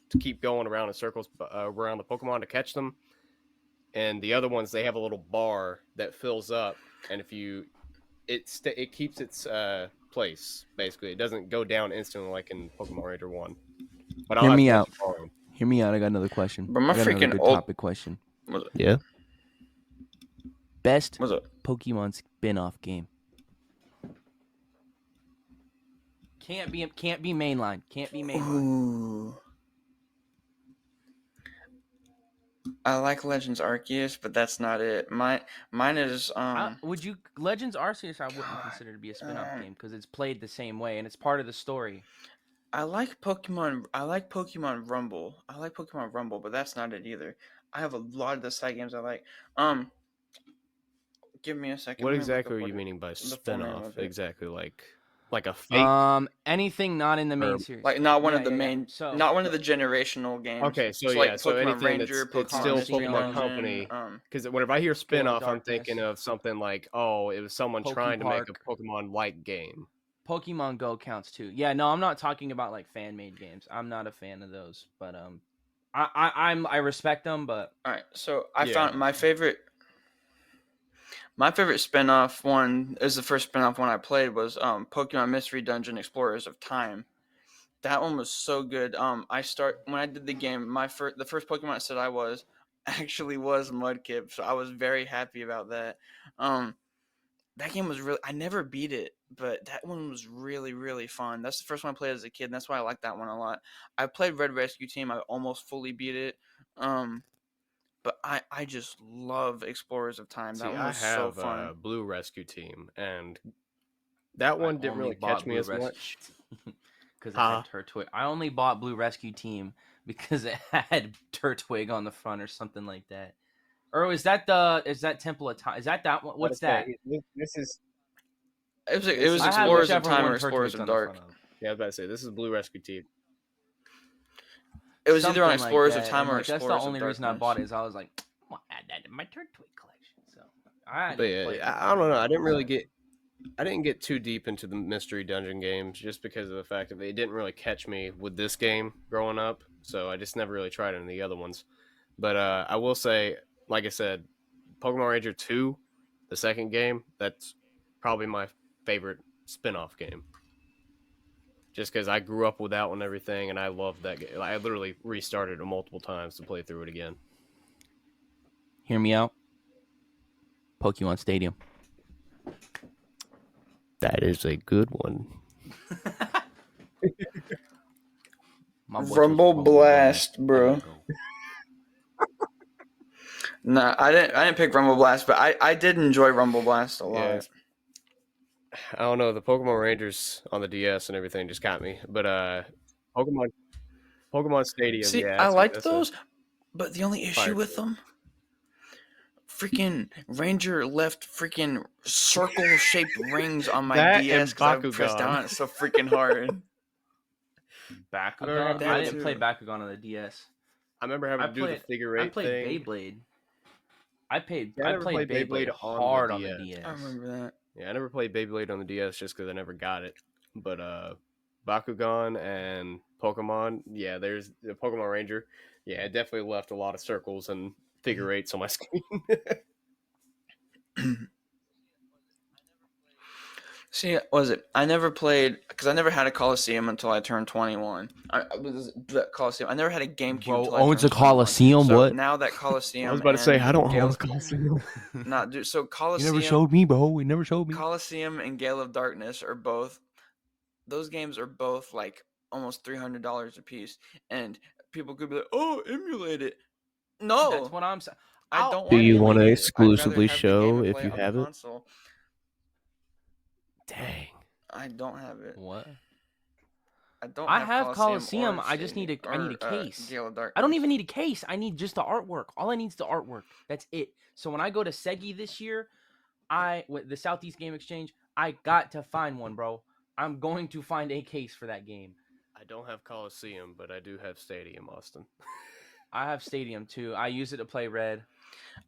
to keep going around in circles around the Pokemon to catch them. And the other ones, they have a little bar that fills up, and if you, it keeps its place basically. It doesn't go down instantly like in Pokemon Ranger 1. But I'll Hear have me to let out. you borrow 'em. Hear me out. I got another question. But my I got another freaking good old- topic question. was it? Yeah. Best Was it? Pokemon spin-off game. Can't be mainline. Can't be mainline. Ooh. I like Legends Arceus, but that's not it. Mine is Would you Legends Arceus? I wouldn't God, consider to be a spin-off game because it's played the same way and it's part of the story. I like Pokemon. I like Pokemon Rumble. But that's not it either. I have a lot of the side games I like. Give me a second. What Let me look exactly up are what you meaning by the full name spin-off? of it. Exactly, like a fake. Anything not in the main Or- series. Like not one Yeah, of the yeah, yeah. main, So not one of the generational games. Okay, so like yeah, so Pokemon anything Ranger, that's it's Pokemon still Mystery Pokemon Dungeon. Company. Because whenever I hear spin-off, I'm thinking Darkness. of something like, oh, it was someone trying to make a Pokemon-like game. Pokemon Go counts too. Yeah, no, I'm not talking about like fan-made games. I'm not a fan of those, but I respect them, but All right, so I Yeah. found my favorite spin-off one is the first spin-off one I played was Pokemon Mystery Dungeon Explorers of Time. That one was so good. When I did the game, the first Pokemon I said I was actually was Mudkip, so I was very happy about that. That game was really, I never beat it, but that one was really really fun. That's the first one I played as a kid, and that's why I like that one a lot. I played Red Rescue Team. I almost fully beat it. But I just love Explorers of Time. That See, one I was so have fun. Blue Rescue Team, and that one didn't really catch me as much. because it had Turtwig. I only bought Blue Rescue Team because it had Turtwig on the front or something like that. Or is that Temple of Time? Is that one? What's that? This is It was I had Explorers of whichever Time one or Explorers Turtwig's of on the Dark. front of. yeah, I was about to say this is Blue Rescue Team. It was either on Something like Explorers of that, Time and, or like, Explorers that's the of only reason I Darkness. bought it. Is I was like, I'm gonna add that to my Turtwig collection. So I But didn't play it. yeah, I don't know. I didn't get too deep into the mystery dungeon games just because of the fact that they didn't really catch me with this game growing up. So I just never really tried any of the other ones. But I will say, like I said, Pokemon Ranger 2, the second game, that's probably my favorite spin-off game. Just because I grew up with that one and everything, and I loved that game. I literally restarted it multiple times to play through it again. Hear me out. Pokemon Stadium. That is a good one. My boy Rumble chose Pokemon Blast, Go. bro. Let's go. Nah, I didn't pick Rumble Blast, but I did enjoy Rumble Blast a lot. Yeah. I don't know. The Pokemon Rangers on the DS and everything just got me. But Pokemon Stadium, See, yeah, I liked that's those, but the only issue fire with game. them, freaking Ranger left freaking circle-shaped rings on my That DS and because I would press down Bakugan. on it so freaking hard. Bakugan. that I didn't too. play Bakugan on the DS. I remember having to do the figure I eight played thing. Beyblade. Yeah, I I never played played Beyblade Beyblade on hard the on the DS. DS. I remember that. Yeah, I never played Beyblade on the DS just because I never got it. But Bakugan and Pokemon, yeah, there's the Pokemon Ranger. Yeah, it definitely left a lot of circles and figure eights on my screen. See, was it? I never played because I never had a Coliseum until I turned 21. The Coliseum. I never had a GameCube Bro until I owns turned a 21. Coliseum. So What? now that I Coliseum was about to say, and I don't own Gale's a Coliseum. not dude. So You Coliseum, never showed me, bro. You never showed me. Coliseum and Gale of Darkness are both. Those games are both like almost $300 a piece, and people could be like, "Oh, emulate it." No, That's what I'm saying. I don't Do want to you want to emulate it. I'd rather exclusively have the game show and if play you it on the have it? console. Dang. I don't have it. What? I don't I have have Coliseum. or I just need Stadium- I need a or, case. Gale of Darkness. I don't even need a case. I need just the artwork. All I need is the artwork. That's it. So when I go to Segi this year, with the Southeast Game Exchange, I got to find one, bro. I'm going to find a case for that game. I don't have Coliseum, but I do have Stadium, Austin. I have Stadium too. I use it to play Red.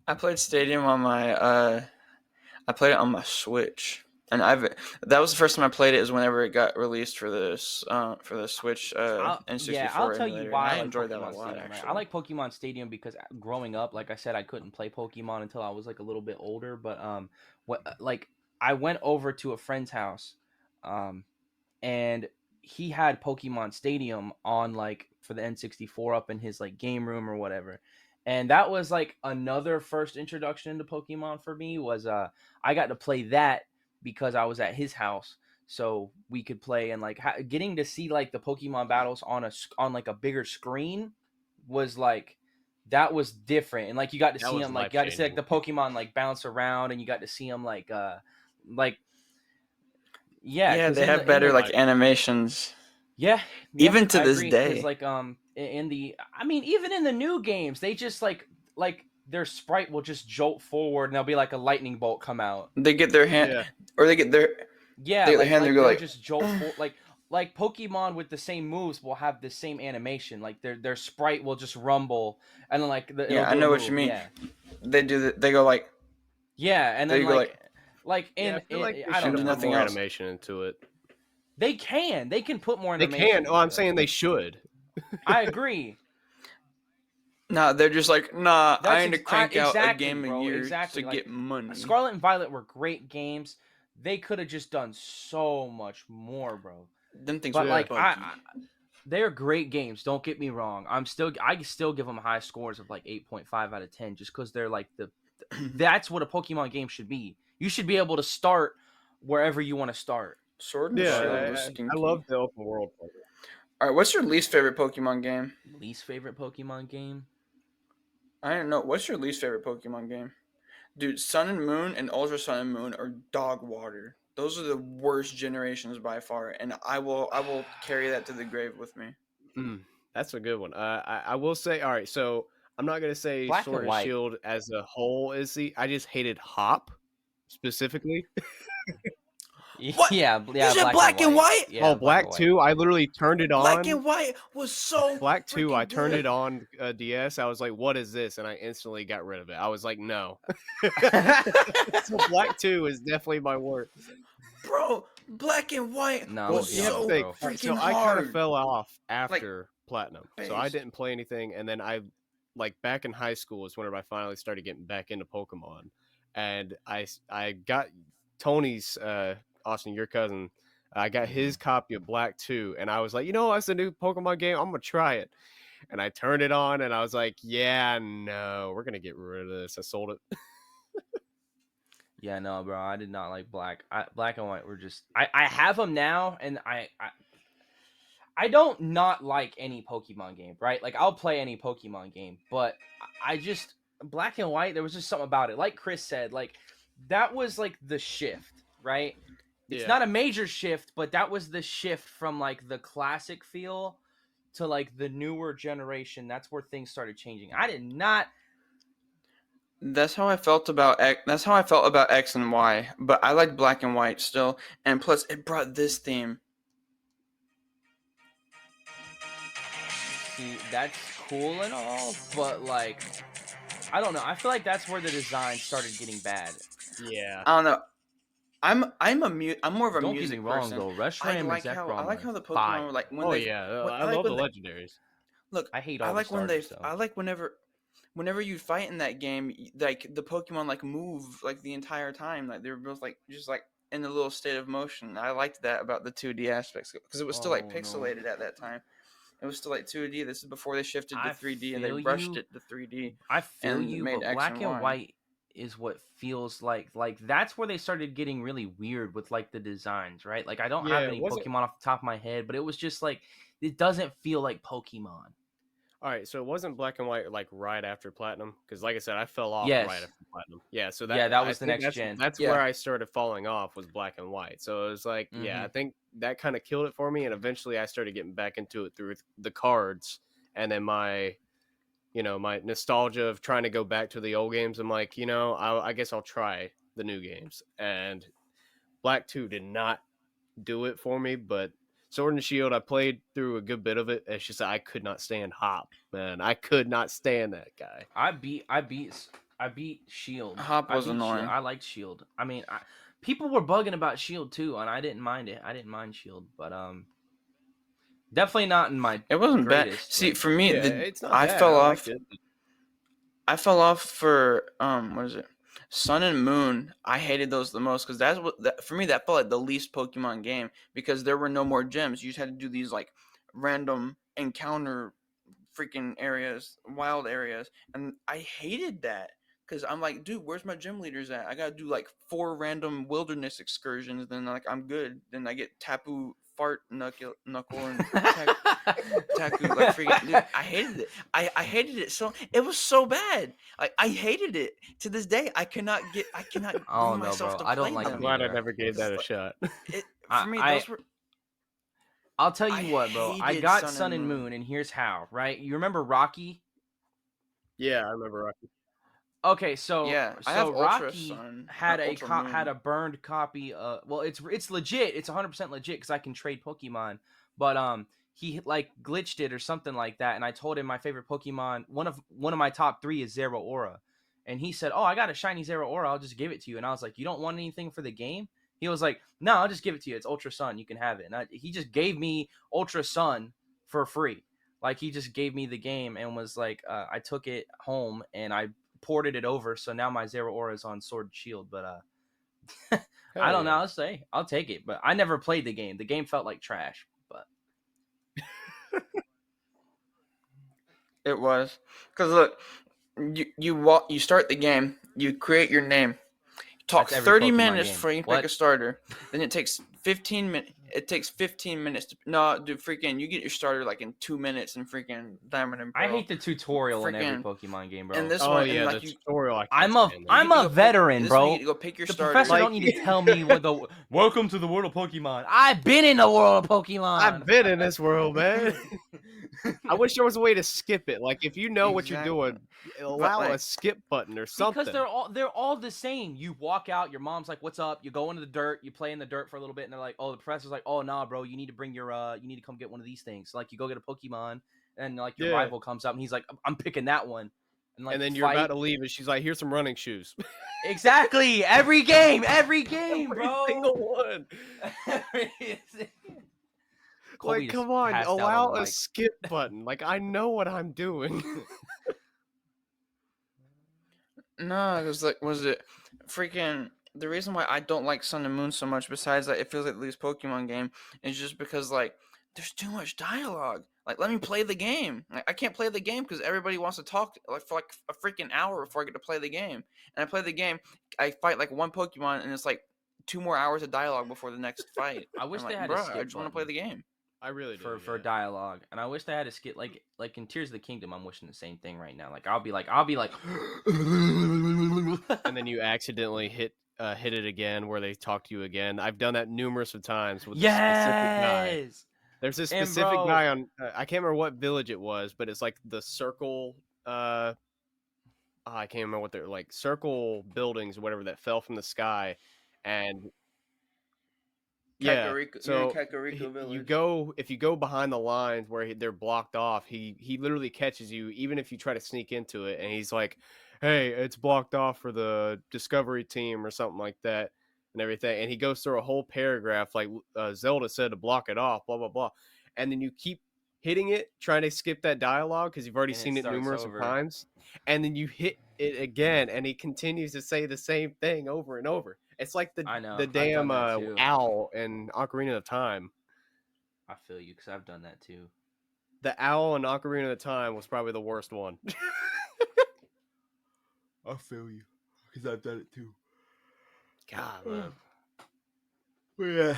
I played Stadium on my I played it on my Switch. And that was the first time I played it is whenever it got released for the Switch N64 I'll tell you emulator. why and I I like enjoyed that a Pokemon lot Stadium. Right? actually. I like Pokemon Stadium because growing up, like I said, I couldn't play Pokemon until I was like a little bit older. But I went over to a friend's house, and he had Pokemon Stadium on like for the N64 up in his like game room or whatever. And that was like another first introduction to Pokemon for me was I got to play that because I was at his house, so we could play and like getting to see like the Pokemon battles on like a bigger screen was like that was different. And like you got to That see was them like you got to see like the life-changing. Pokemon like bounce around, and you got to see them like yeah, Yeah, 'cause they in have the better like live- animations. yeah, Even to I this agree, day. 'cause, like in the I mean even in the new games they just like their sprite will just jolt forward and there'll be like a lightning bolt come out. They get their hand Yeah. or they get their Yeah, They- their like hand, they like go they'll like- just jolt for like Pokemon with the same moves will have the same animation. Like their sprite will just rumble and then like it'll Yeah, I do a know what you move. mean. Yeah, they go like yeah, and They then go like Yeah, in, I feel like they I should don't do have know. put nothing more else. animation into it. They can put more They animation. can. Oh, I'm into it. saying they should. I agree. nah, they're just like, nah, That's I need to crank out a exactly, game bro, a year exactly. to Like, get money. Scarlet and Violet were great games. They could have just done so much more, bro. Them things But were like buggy. they're great games. Don't get me wrong. I still give them high scores of like 8.5 out of 10 just because they're like that's what a Pokemon game should be. You should be able to start wherever you want to start. Sword and Yeah, Shield was stinky. I love the open world. All right, what's your least favorite Pokemon game? Least favorite Pokemon game? I don't know. What's your least favorite Pokemon game? Dude, Sun and Moon and Ultra Sun and Moon are dog water. Those are the worst generations by far, and I will carry that to the grave with me. That's a good one. I will say, all right, so I'm not gonna say Black Sword and and White. Shield as a whole is I just hated Hop specifically. What? Yeah, You said Black and White? Yeah, Oh, Black and 2, I literally turned it on. Black and White was so Black 2, I freaking turned good. it on DS. I was like, what is this? And I instantly got rid of it. I was like, no. So Black 2 is definitely my worst. Bro, Black and White No, was you have so to think. freaking So hard. I kind of fell off after Platinum. So I base. didn't play anything. And then like back in high school is whenever I finally started getting back into Pokemon. And I got Tony's, Austin, your cousin, I got his copy of Black 2. And I was like, that's a new Pokemon game. I'm going to try it. And I turned it on and I was like, yeah, no, we're going to get rid of this. I sold it. Yeah, no, bro, I did not like Black. Black and White were just. I have them now, and I don't not like any Pokemon game, right? Like I'll play any Pokemon game, but I just Black and White, there was just something about it. Like Chris said, like that was like the shift, right? It's Yeah. not a major shift, but that was the shift from like the classic feel to like the newer generation. That's where things started changing. I did not. That's how I felt about X. That's how I felt about X and Y. But I like Black and White still, and plus it brought this theme. See, that's cool and all, but like, I don't know. I feel like that's where the design started getting bad. Yeah. I don't know. I'm more of a Don't get me music wrong person. though. Rush I Ram and like how Zekrom the Pokemon fire. were like when Oh they. yeah. When, I I like love the when they legendaries. I hate all I the like when they. starters though. I like whenever you fight in that game, like the Pokemon like move like the entire time, like they're both like just like in a little state of motion. I liked that about the 2D aspects because it was still like Oh, no. pixelated at that time. It was still like 2D. This is before they shifted to I 3D and they feel rushed you. it to 3D I feel and you, made but X Black and and Y. White is what feels like that's where they started getting really weird with like the designs, right? Like I don't have Yeah. any Was it? Pokemon off the top of my head, but it was just like it doesn't feel like Pokemon. All right, so it wasn't Black and White like right after Platinum, because like I said, I fell off Yes. right after Platinum. Yeah, so Yeah, that I was the think next gen. That's Yeah. where I started falling off was Black and White. So it was like, yeah, I think that kind of killed it for me, and eventually I started getting back into it through the cards, and then my nostalgia of trying to go back to the old games. I'm like, I guess I'll try the new games, and Black 2 did not do it for me, but Sword and Shield, I played through a good bit of it. It's just I could not stand Hop, man. I could not stand that guy. I beat Shield. Hop was I beat annoying. Shield. I liked Shield. I mean, people were bugging about Shield too, and I didn't mind it. I didn't mind Shield, but definitely not in my. It wasn't bad. greatest, See, like- for me, Yeah, it's not I bad. fell I off. liked it. I fell off for what is it? Sun and Moon. I hated those the most because for me that felt like the least Pokemon game because there were no more gyms. You just had to do these like random encounter freaking areas, wild areas, and I hated that because I'm like, dude, where's my gym leaders at? I gotta do like 4 random wilderness excursions, then like I'm good. Then I get Tapu Fart Knuckle and Taku like freaking. Dude, I hated it. I hated it so. It was so bad. I hated it to this day. I cannot Oh, bring no, myself bro. to I don't play like them. I'm them glad I either. never gave that a shot. For me, I- those were. I'll tell you I what, bro. I hated got Sun Sun and and Moon. Moon, and here's how. Right? You remember Rocky? Yeah, I remember Rocky. Okay, so Yeah, I have Ultra Rocky Sun, had not a Ultra had Moon. a burned copy. Well, it's legit. It's 100% legit because I can trade Pokemon. But he like glitched it or something like that, and I told him my favorite Pokemon, one of my top 3 is Zero Aura, and he said, "Oh, I got a shiny Zero Aura. I'll just give it to you." And I was like, "You don't want anything for the game?" He was like, "No, I'll just give it to you. It's Ultra Sun. You can have it." And he just gave me Ultra Sun for free. Like he just gave me the game and was like, I took it home and I ported it over, so now my Zero Aura is on Sword and Shield. But I don't know. I'll say I'll take it, but I never played the game. The game felt like trash. But It was because look, you start the game, you create your name, talk That's every 30 Pokemon minutes game. before you What? pick a starter. Then it takes 15 minutes. It takes 15 minutes to no, dude. Freaking, you get your starter like in 2 minutes in freaking Diamond and Pearl. I hate the tutorial in every Freaking- Pokemon game, bro. And this Oh one, yeah, and the like you, tutorial. I I'm can't a stand that. I'm a veteran, this one, bro. you get to go pick your The starter. professor Like- don't need to tell me what the welcome to the world of Pokemon. I've been in the world of Pokemon. I've been in this world, man. I wish there was a way to skip it. Like if you know what you're Exactly. doing, allow a like- skip button or something. Because they're all the same. You walk out, your mom's like, "What's up?" You go into the dirt, you play in the dirt for a little bit, and they're like, "Oh," the professor's like, "Oh, nah, bro, you need to bring your you need to come get one of these things." So, like you go get a Pokemon, and like your Yeah. rival comes up, and he's like, "I'm picking that one," and like and then you you're fight. about to leave, and she's like, "Here's some running shoes." Exactly every game, Every bro. single one. Colby Like, just come on, passed out allow on the a mic. skip button. Like, I know what I'm doing. No, it was like, was it freaking the reason why I don't like Sun and Moon so much, besides that it feels like the least Pokemon game, is just because like there's too much dialogue. Like, let me play the game. Like, I can't play the game because everybody wants to talk like for like a freaking hour before I get to play the game. And I play the game, I fight like one Pokemon, and it's like 2 more hours of dialogue before the next fight. I wish I'm they like, had a bruh, skip I just want to play the game. I really do. for Yeah. dialogue, and I wish they had a skit like in Tears of the Kingdom. I'm wishing the same thing right now. Like I'll be like, And then you accidentally hit it again where they talk to you again. I've done that numerous of times with a specific guy. yes. There's this And specific bro- guy on I can't remember what village it was, but it's like the circle I can't remember what they're like, circle buildings or whatever that fell from the sky, and yeah, You're in so Kakariko you Village. go if you go behind the lines where they're blocked off, he literally catches you even if you try to sneak into it, and he's like, "Hey, it's blocked off for the discovery team or something like that," and everything, and he goes through a whole paragraph like Zelda said to block it off, blah blah blah, and then you keep hitting it, trying to skip that dialogue because you've already And it seen it starts numerous over. of times, and then you hit it again, and he continues to say the same thing over and over. It's like I know, the I've done damn that too. owl in Ocarina of Time. I feel you because I've done that too. The owl in Ocarina of Time was probably the worst one. I feel you, because I've done it too. God, man. But yeah.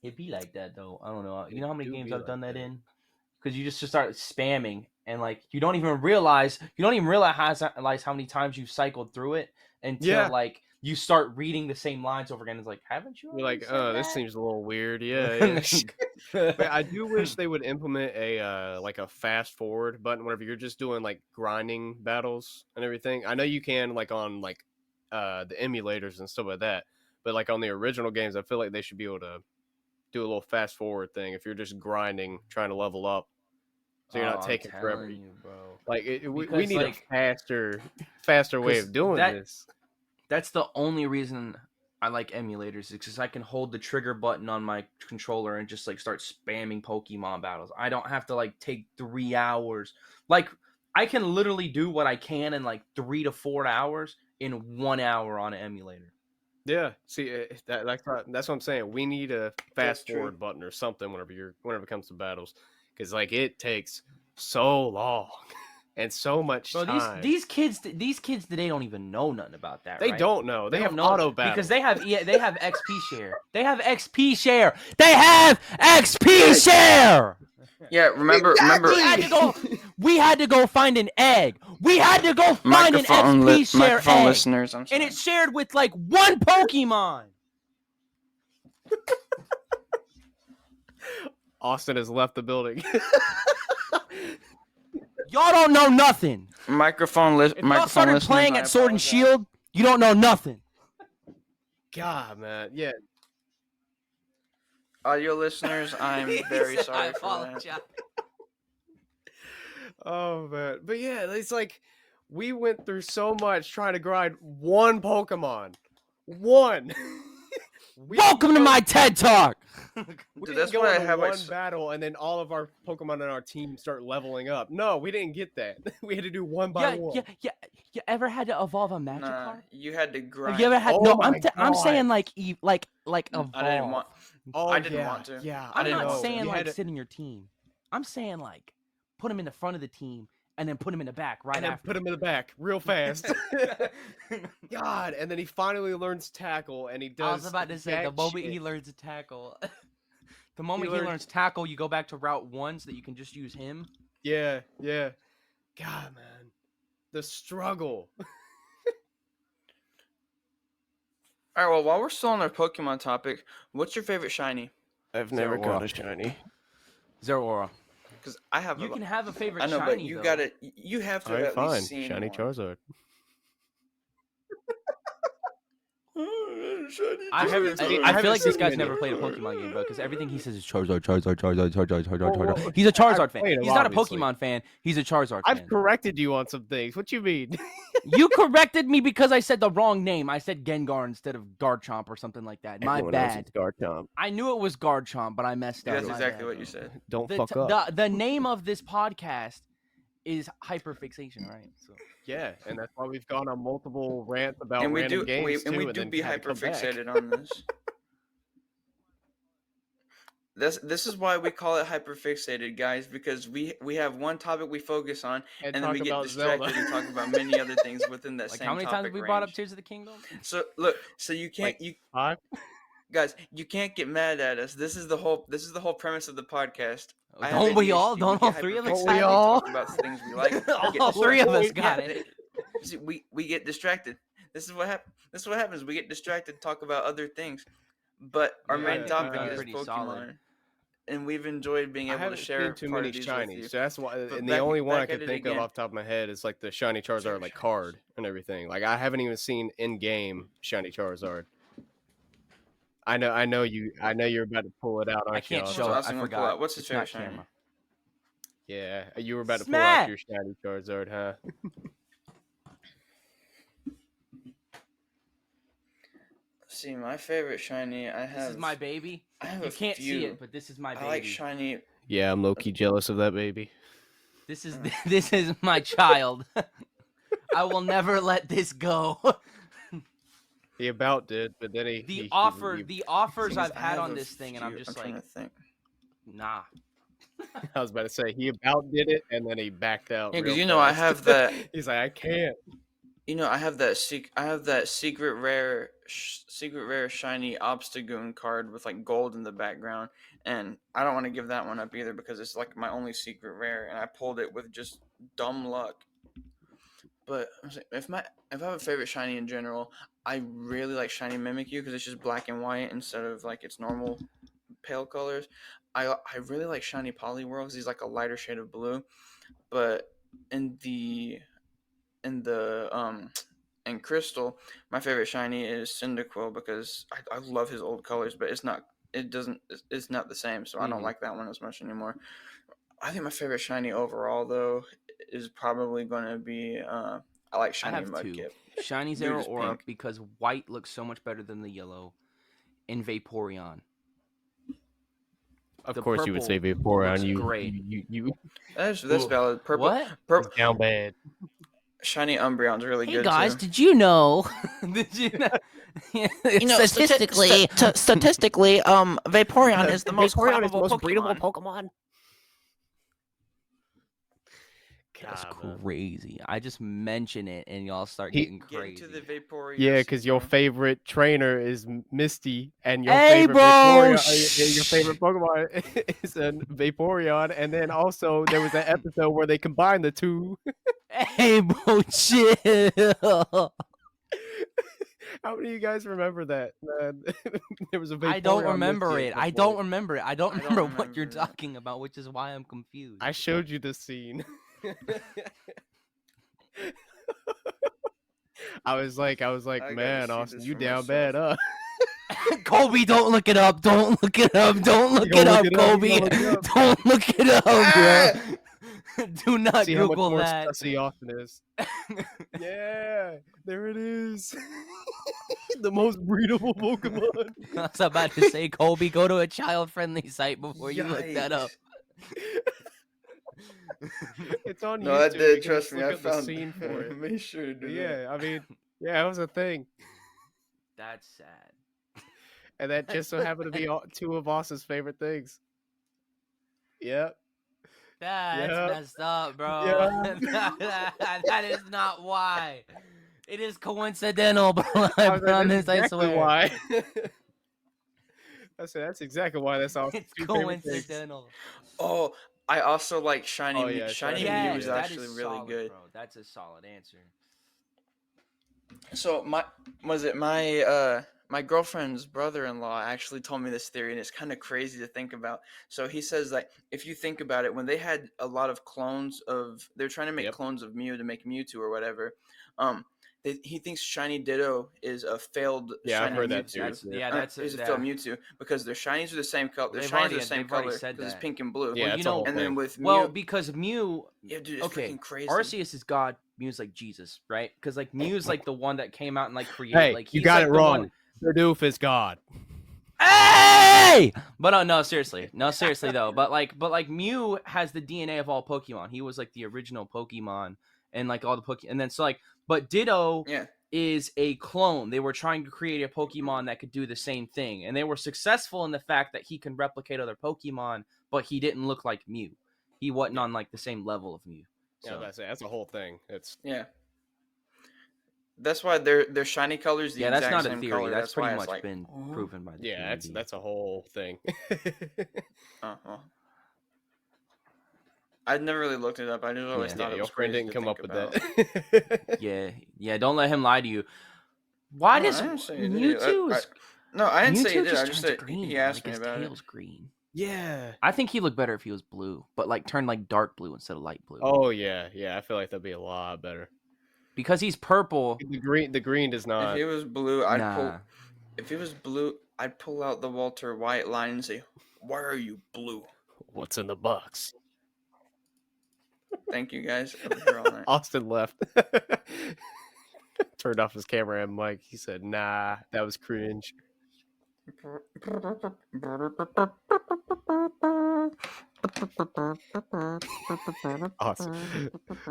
It'd be like that though. I don't know. You know It how many do games be I've like done that that. in? Because you just start spamming and like you don't even realize how many times you've cycled through it until Yeah. like you start reading the same lines over again. It's like, haven't you? You're already like, said oh, this that?" seems a little weird. Yeah, yeah. But I do wish they would implement a like a fast forward button whenever you're just doing like grinding battles and everything. I know you can like on like the emulators and stuff like that, but like on the original games, I feel like they should be able to do a little fast forward thing if you're just grinding, trying to level up, so you're not I'm taking forever. telling you, bro. Like we Because, need like- a faster way 'cause of doing that- this. That's the only reason I like emulators, because I can hold the trigger button on my controller and just like start spamming Pokemon battles. I don't have to like take 3 hours. Like I can literally do what I can in like 3 to 4 hours in 1 hour on an emulator. Yeah, see, that's what I'm saying. We need a That's fast true. forward button or something whenever it comes to battles, because like it takes so long and so much Bro, time. these kids today don't even know nothing about that. They right? don't know. They have don't know auto battles because they have XP share. They have XP share. They have XP share. Yeah, remember. We had to go find an egg. We had to go find an XP share Microphone egg, listeners, I'm and sorry. it's shared with like one Pokemon. Austin has left the building. Y'all don't know nothing. Microphone If y'all microphone started listeners, playing I at Sword and apologize. Shield, you don't know nothing. God, man, yeah. Audio listeners, I'm very sorry for that. Oh man, but yeah, it's like we went through so much trying to grind one Pokemon, one. We Welcome to didn't my go- TED Talk. We Dude, didn't that's go why I into have, like, one battle and then all of our Pokemon in our team start leveling up. No, we didn't get that. We had to do one by one. Yeah. You ever had to evolve a Nah, Magikarp? you had to grind. Have you ever had? Oh No, my I'm saying God. like evolve. I didn't want. Oh, I didn't yeah, want to. Yeah, I I'm didn't not want to. saying You like had to- sit in your team. I'm saying like put him in the front of the team and then put him in the back right and then after. put him in the back real fast. God, and then he finally learns tackle, and he does. I was about to say the jack moment he shit. learns to tackle. The moment He he learns- learns tackle, you go back to Route 1 so that you can just use him. Yeah. God, man, the struggle. All right. Well, while we're still on our Pokemon topic, what's your favorite shiny? I've never got a shiny. Zeraora. Because I have. You can have a favorite I know, shiny but you though. gotta. You have to All right, at fine. least seen Shiny one. Charizard. I feel like this guy's never played a Charizard. Pokemon game, bro, because everything he says is Charizard. Well, He's a Charizard I've fan. played 'em, He's not a obviously. Pokemon fan. He's a Charizard I've fan. corrected you on some things. What you mean? You corrected me because I said the wrong name. I said Gengar instead of Garchomp or something like that. My bad. Garchomp. I knew it was Garchomp, but I messed up. That's My exactly bad. what you said. Don't The, fuck t- up. the name of this podcast is hyperfixation, right? So Yeah, and that's why we've gone on multiple rants about And we random do. games And we too, do then be had to come back. hyperfixated on this. This is why we call it hyperfixated, guys, because we have one topic we focus on, and then talk we get about distracted Zelda. and talk about many other things within that like same how many times topic have we brought up range. Tears of the Kingdom? So look, so you can't Like, 5? guys, you can't get mad at us. This is the whole premise of the podcast. I have Don't we all? ADHD. Don't We all get three of us hyperfixated. Don't we have it? We all? talk about things we like. We get All three of us distracted. got Yeah, it. See, we get distracted. This is what happens. We get distracted, talk about other things. But our I main think we've topic done is pretty Pokemon, solid. and we've enjoyed being I able to haven't share seen too part many of these with shinies, you. so that's why. But And the only one I back can at it think of again. off the top of my head is like the shiny Charizard, like card and everything. Like I haven't even seen in game shiny Charizard. I know you're about to pull it out, I aren't you? can't What's show it. awesome I gonna pull forgot. out? What's his It's not favorite shiny? camera. Yeah, you were about to pull Smack! out your shiny Charizard, huh? See, my favorite shiny, This is my baby. I have You a can't few. see it, but this is my baby. I like shiny. Yeah, I'm low-key jealous of that baby. This is this is my child. I will never let this go. He about did, but then The he offers Thing is, I've I had have on a this thing, and I'm few- just trying like, to think. nah. I was about to say he about did it, and then he backed out. Yeah, because real I fast. have that. He's like, I can't. I have that secret rare shiny Obstagoon card with like gold in the background, and I don't want to give that one up either because it's like my only secret rare, and I pulled it with just dumb luck. But if I have a favorite shiny in general, I really like shiny Mimikyu because it's just black and white instead of like its normal pale colors. I really like shiny Poliwhirl because he's like a lighter shade of blue, but in the in Crystal, my favorite shiny is Cyndaquil because I love his old colors, but it's not the same, so I don't Mhm. like that one as much anymore. I think my favorite shiny overall though is probably going to be I like I shiny have two. Mudkip. Shiny Dude Zero is Aura pink. because white looks so much better than the yellow, and Vaporeon. Of The course, you would say purple Vaporeon. looks You, great. you That's Ooh. valid. Purple, What? it's down bad. shiny Umbreon's really Hey good guys, too. did you know? Did you know? Statistically, Vaporeon is the most Vaporeon is the climbable most breedable Pokemon. Pokemon. That's God, man. crazy. I just mention it and y'all start He- getting Get crazy. into the Vaporeon. Yeah, because your favorite trainer is Misty, and your Hey, favorite bro, Vaporeon, your favorite Pokemon is a Vaporeon, and then also there was that episode where they combined the two. Hey, bro, chill. How many of you guys remember that? There was a Vaporeon I don't remember Misty it. at I some don't point. remember it. I don't I don't remember what you're remember that. talking about, which is why I'm confused. I showed you the scene. I was like, I gotta man, see Austin, this you for down bad, myself. Colby, don't look it up. Don't look it up. Don't look it up, Colby. Don't look it up, bro. Do not See how much Google more that. sussy Austin is. Yeah, there it is. The most breedable Pokemon. I was about to say, Colby, go to a child-friendly site before you look that up. It's on YouTube. No, I You did. can Trust just me, look I up the found. scene for it. Make sure to do that. Yeah, I mean, yeah, it was a thing, That's sad. and that just so happened to be two of Austin's favorite things. Yep. That's Yep. messed up, bro. Yep. That is not why. It is coincidental, bro. I was like, that's promise, I exactly swear. why. I said that's exactly why that's Austin's It's two favorite things. coincidental. Oh, I also like shiny. Oh, yeah, shiny shiny Mew Mew, is yeah. that actually is really solid, good. bro. That's a solid answer. So my girlfriend's brother-in-law actually told me this theory, and it's kind of crazy to think about. So he says that if you think about it, when they had a lot of clones of, they're trying to make Yep. clones of Mew to make Mewtwo or whatever. He thinks Shiny Ditto is a failed Yeah, I've Shiny heard that Mewtwo. theory. Is a failed Mewtwo because their shinies are the same color. Their They've shinies already- are the same they've already color said because it's that. pink and blue. Yeah, Well, that's you the know- whole And then thing. with Mew, Well, because Mew, yeah, dude, it's okay, freaking crazy. Arceus is God, Mew's like Jesus, right? Because like Mew's like the one that came out and like created. Hey, like you he's got like it the wrong. one- Bidoof is God. Hey! But no, seriously though. But like Mew has the DNA of all Pokemon. He was like the original Pokemon, and like all the Pokemon. And then so like, but Ditto Yeah. is a clone. They were trying to create a Pokemon that could do the same thing, and they were successful in the fact that he can replicate other Pokemon, but he didn't look like Mew. He wasn't on like the same level of Mew. Yeah, So that's a whole thing. It's Yeah. That's why their shiny colors the Yeah, that's exact not a same theory. color. That's why pretty it's much like, been proven by the Yeah, community. that's a whole thing. well. I'd never really looked it up. I just always Yeah. thought Yeah, it your was friend crazy didn't to come think up with about. that. Yeah. Don't let him lie to you. Why No, does I didn't say he did. Mewtwo is No, I didn't say he Mewtwo did. just I just turns said green? he asked Like me his about it. tail's green. Yeah. I think he'd look better if he was blue, but like turned like dark blue instead of light blue. Oh yeah. I feel like that'd be a lot better. Because he's purple. The green does If not. he was blue, Nah. If he was blue, I'd pull out the Walter White line and say, "Why are you blue?" What's in the box? Thank you guys. I'll be here all night. Austin left. Turned off his camera and mic. He said, "Nah, that was cringe."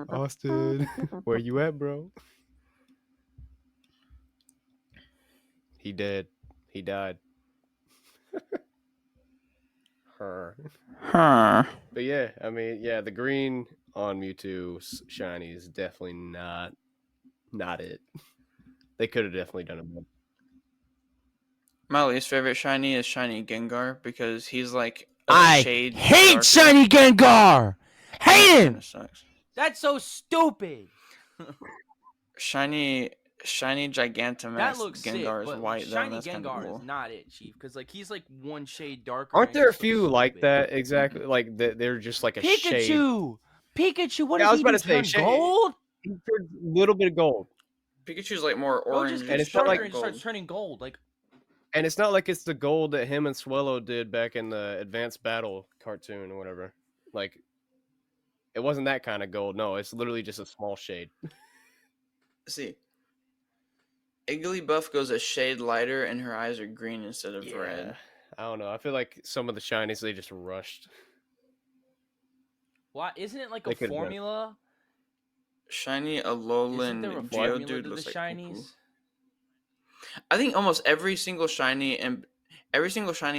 Austin, where you at, bro? He did. He died. Her. Huh. But yeah, I mean, yeah, the green on Mewtwo's shiny is definitely not it. They could have definitely done it better. My least favorite shiny is shiny Gengar because he's like a I shade hate darker. Shiny Gengar. Hate him. Kinda sucks. That's so stupid. Shiny Gigantamax That looks Gengar sick, is but white though. shiny That's kind of Gengar cool. is not it, Chief. Because like he's like one shade darker. Aren't and it there a just looks few like stupid. that? Exactly, like they're just like a shade. Pikachu, what Yeah, I does was he about do? to say Turn shade. gold? He turned a little bit of gold, Pikachu's like more Bro orange just And gets it's not darker like and gold. starts turning gold. Like and it's not like it's the gold that him and Swellow did back in the Advanced Battle cartoon or whatever. Like, it wasn't that kind of gold. No, it's literally just a small shade. See, Igglybuff goes a shade lighter, and her eyes are green instead of red. I don't know. I feel like some of the shinies they just rushed. why isn't it like They a could've done it. formula? Shiny Isn't there a Alolan formula Geodude to the looks like shinies? poo-poo. I think almost every single shiny in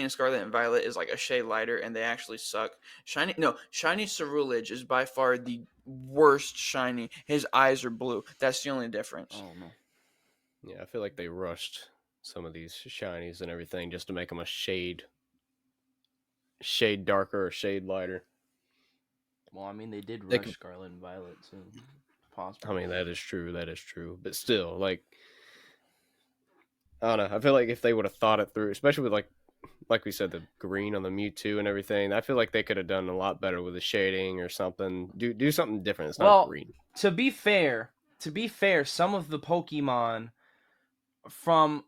Scarlet and Violet is like a shade lighter, and they actually suck. Shiny Ceruledge is by far the worst shiny. His eyes are blue. That's the only difference. Oh no. Yeah, I feel like they rushed some of these shinies and everything just to make them a shade darker or shade lighter. Well, I mean they did They rush could- Scarlet and Violet, so it's possible. I mean, that is true. But still, like, I don't know. I feel like if they would have thought it through, especially with like we said, the green on the Mewtwo and everything, I feel like they could have done a lot better with the shading or something. Do something different. It's not Well, green. to be fair, some of the Pokemon from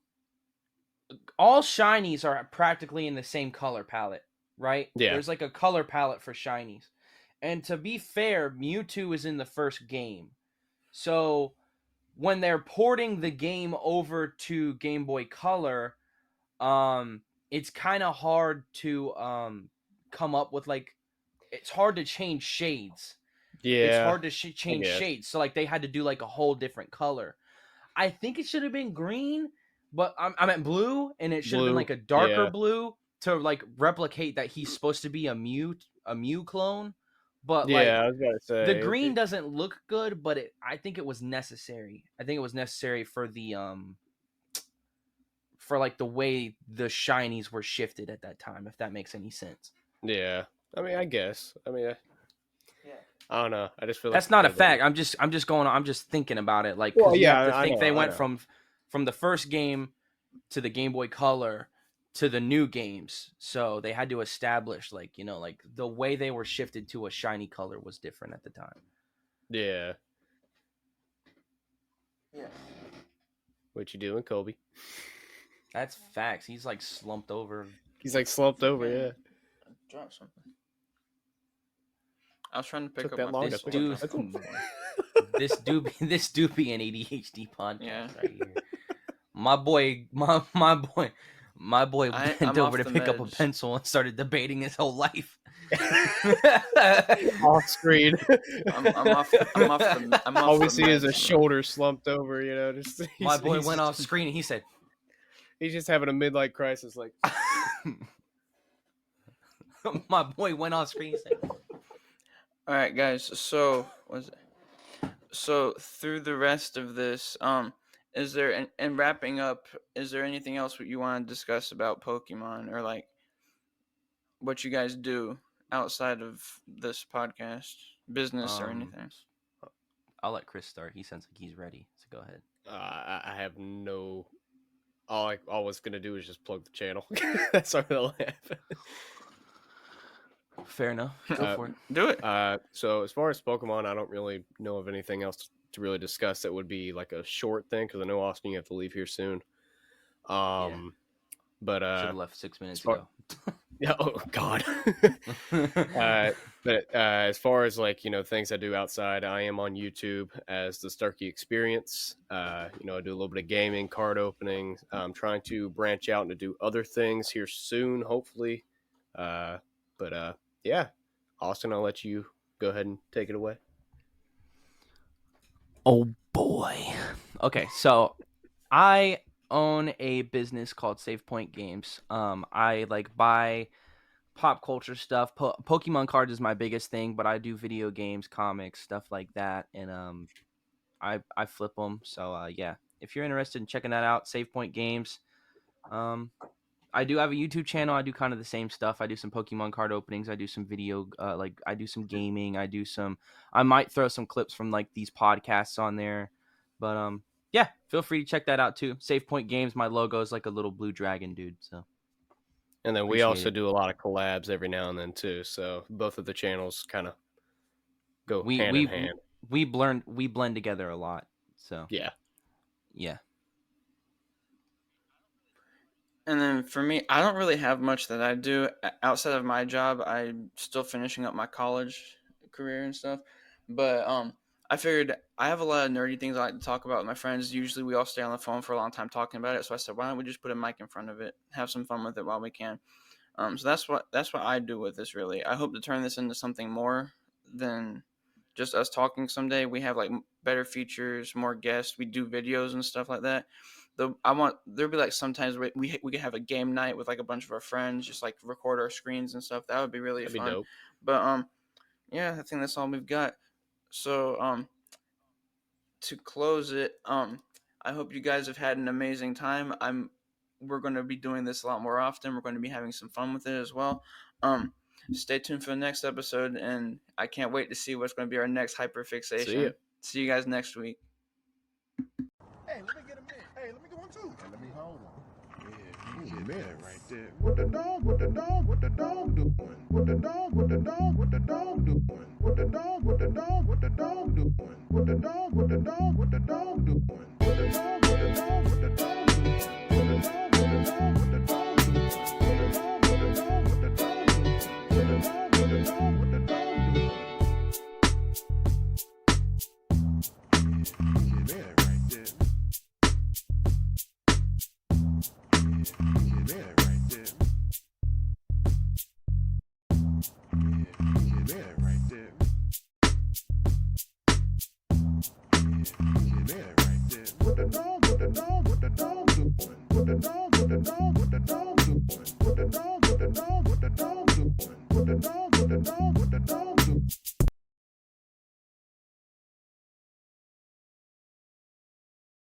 all shinies are practically in the same color palette, right? Yeah. There's like a color palette for shinies. And to be fair, Mewtwo is in the first game. So when they're porting the game over to Game Boy Color, it's kind of hard to come up with like it's hard to change shades. Yeah, It's hard to change guess. shades. So like they had to do like a whole different color. I think it should have been green, but I meant blue, and it should have been Blue, like a darker yeah. blue to like replicate that he's supposed to be a Mew clone. But Yeah, like I was about to say the green doesn't look good, but I think it was necessary. I think it was necessary for the for like the way the shinies were shifted at that time, if that makes any sense. Yeah, I mean, I guess. I mean, I don't know. I just feel That's like not a they- fact. I'm just thinking about it. Like, Well, because you yeah, have to I think know, they I went know. from the first game to the Game Boy Color to the new games, so they had to establish like like the way they were shifted to a shiny color was different at the time. Yeah. Yeah. What you doing, Colby? That's facts. He's like slumped over. He's like slumped over. Yeah. Drop something. I was trying to pick Took up that my long This to pencil. pick dude, up. this do be an ADHD podcast Yeah. right here. My boy I'm bent off over to the pick up a meds. pencil and started debating his whole life. Off screen. I'm off the. All we see is a meds, bro. shoulder slumped over. Just My boy he's went just- off screen and he said, He's just having a midlife crisis. Like, my boy went off screen and said, All right, guys. So through the rest of this, is there and wrapping up? Is there anything else you want to discuss about Pokemon, or like what you guys do outside of this podcast, business or anything? I'll let Chris start. He sounds like he's ready. So go ahead. I have no. All I was gonna do is just plug the channel. That's all I'll have. Fair enough. Go for it. Do it. So as far as Pokemon, I don't really know of anything else to really discuss that would be like a short thing, because I know, Austin, you have to leave here soon. But Should have left 6 minutes far- ago. yeah, oh God. But as far as like, things I do outside, I am on YouTube as the Starkey Experience. I do a little bit of gaming, card opening. I'm trying to branch out and to do other things here soon, hopefully. Yeah, Austin, I'll let you go ahead and take it away. Oh boy. Okay, so I own a business called Save Point Games. I like buy pop culture stuff. Pokemon cards is my biggest thing, but I do video games, comics, stuff like that, and I flip them. So yeah, if you're interested in checking that out, Save Point Games. I do have a YouTube channel. I do kind of the same stuff. I do some Pokemon card openings. I do some video, I do some gaming. I might throw some clips from like these podcasts on there, but yeah, feel free to check that out too. Save Point Games. My logo is like a little blue dragon, dude. So. And then we also do a lot of collabs every now and then too. So both of the channels kind of go hand in hand. We blend together a lot. So yeah. And then for me, I don't really have much that I do outside of my job. I'm still finishing up my college career and stuff. But I figured I have a lot of nerdy things I like to talk about with my friends. Usually we all stay on the phone for a long time talking about it. So I said, why don't we just put a mic in front of it, have some fun with it while we can. So that's what I do with this, really. I hope to turn this into something more than just us talking someday. We have like better features, more guests. We do videos and stuff like that. There'll be like sometimes we could have a game night with like a bunch of our friends, just like record our screens and stuff. That would be really fun. Dope. But yeah, I think that's all we've got. So to close it, I hope you guys have had an amazing time. We're going to be doing this a lot more often. We're going to be having some fun with it as well. Stay tuned for the next episode, and I can't wait to see what's going to be our next hyperfixation. See you guys next week. Hey, let me get a minute. Hey, let me get one too. And let me hold on. Yeah, man, right there. What the dog doing? What the dog doing? What the dog doing? What the dog doing? What the dog doing? What the dog doing? What the dog doing? What the dog doing? What the dog doing? What the dog doing? What the dog doing? What the dog doing? What the dog doing? What the dog doing? What the dog doing? Yeah, man, right there. Yeah, man, right there. Yeah, man, right there. Yeah, man, right there. What the dog doing? What the dog doing? What the dog doing? What the dog doing? What the dog doing? What the dog doing? What the dog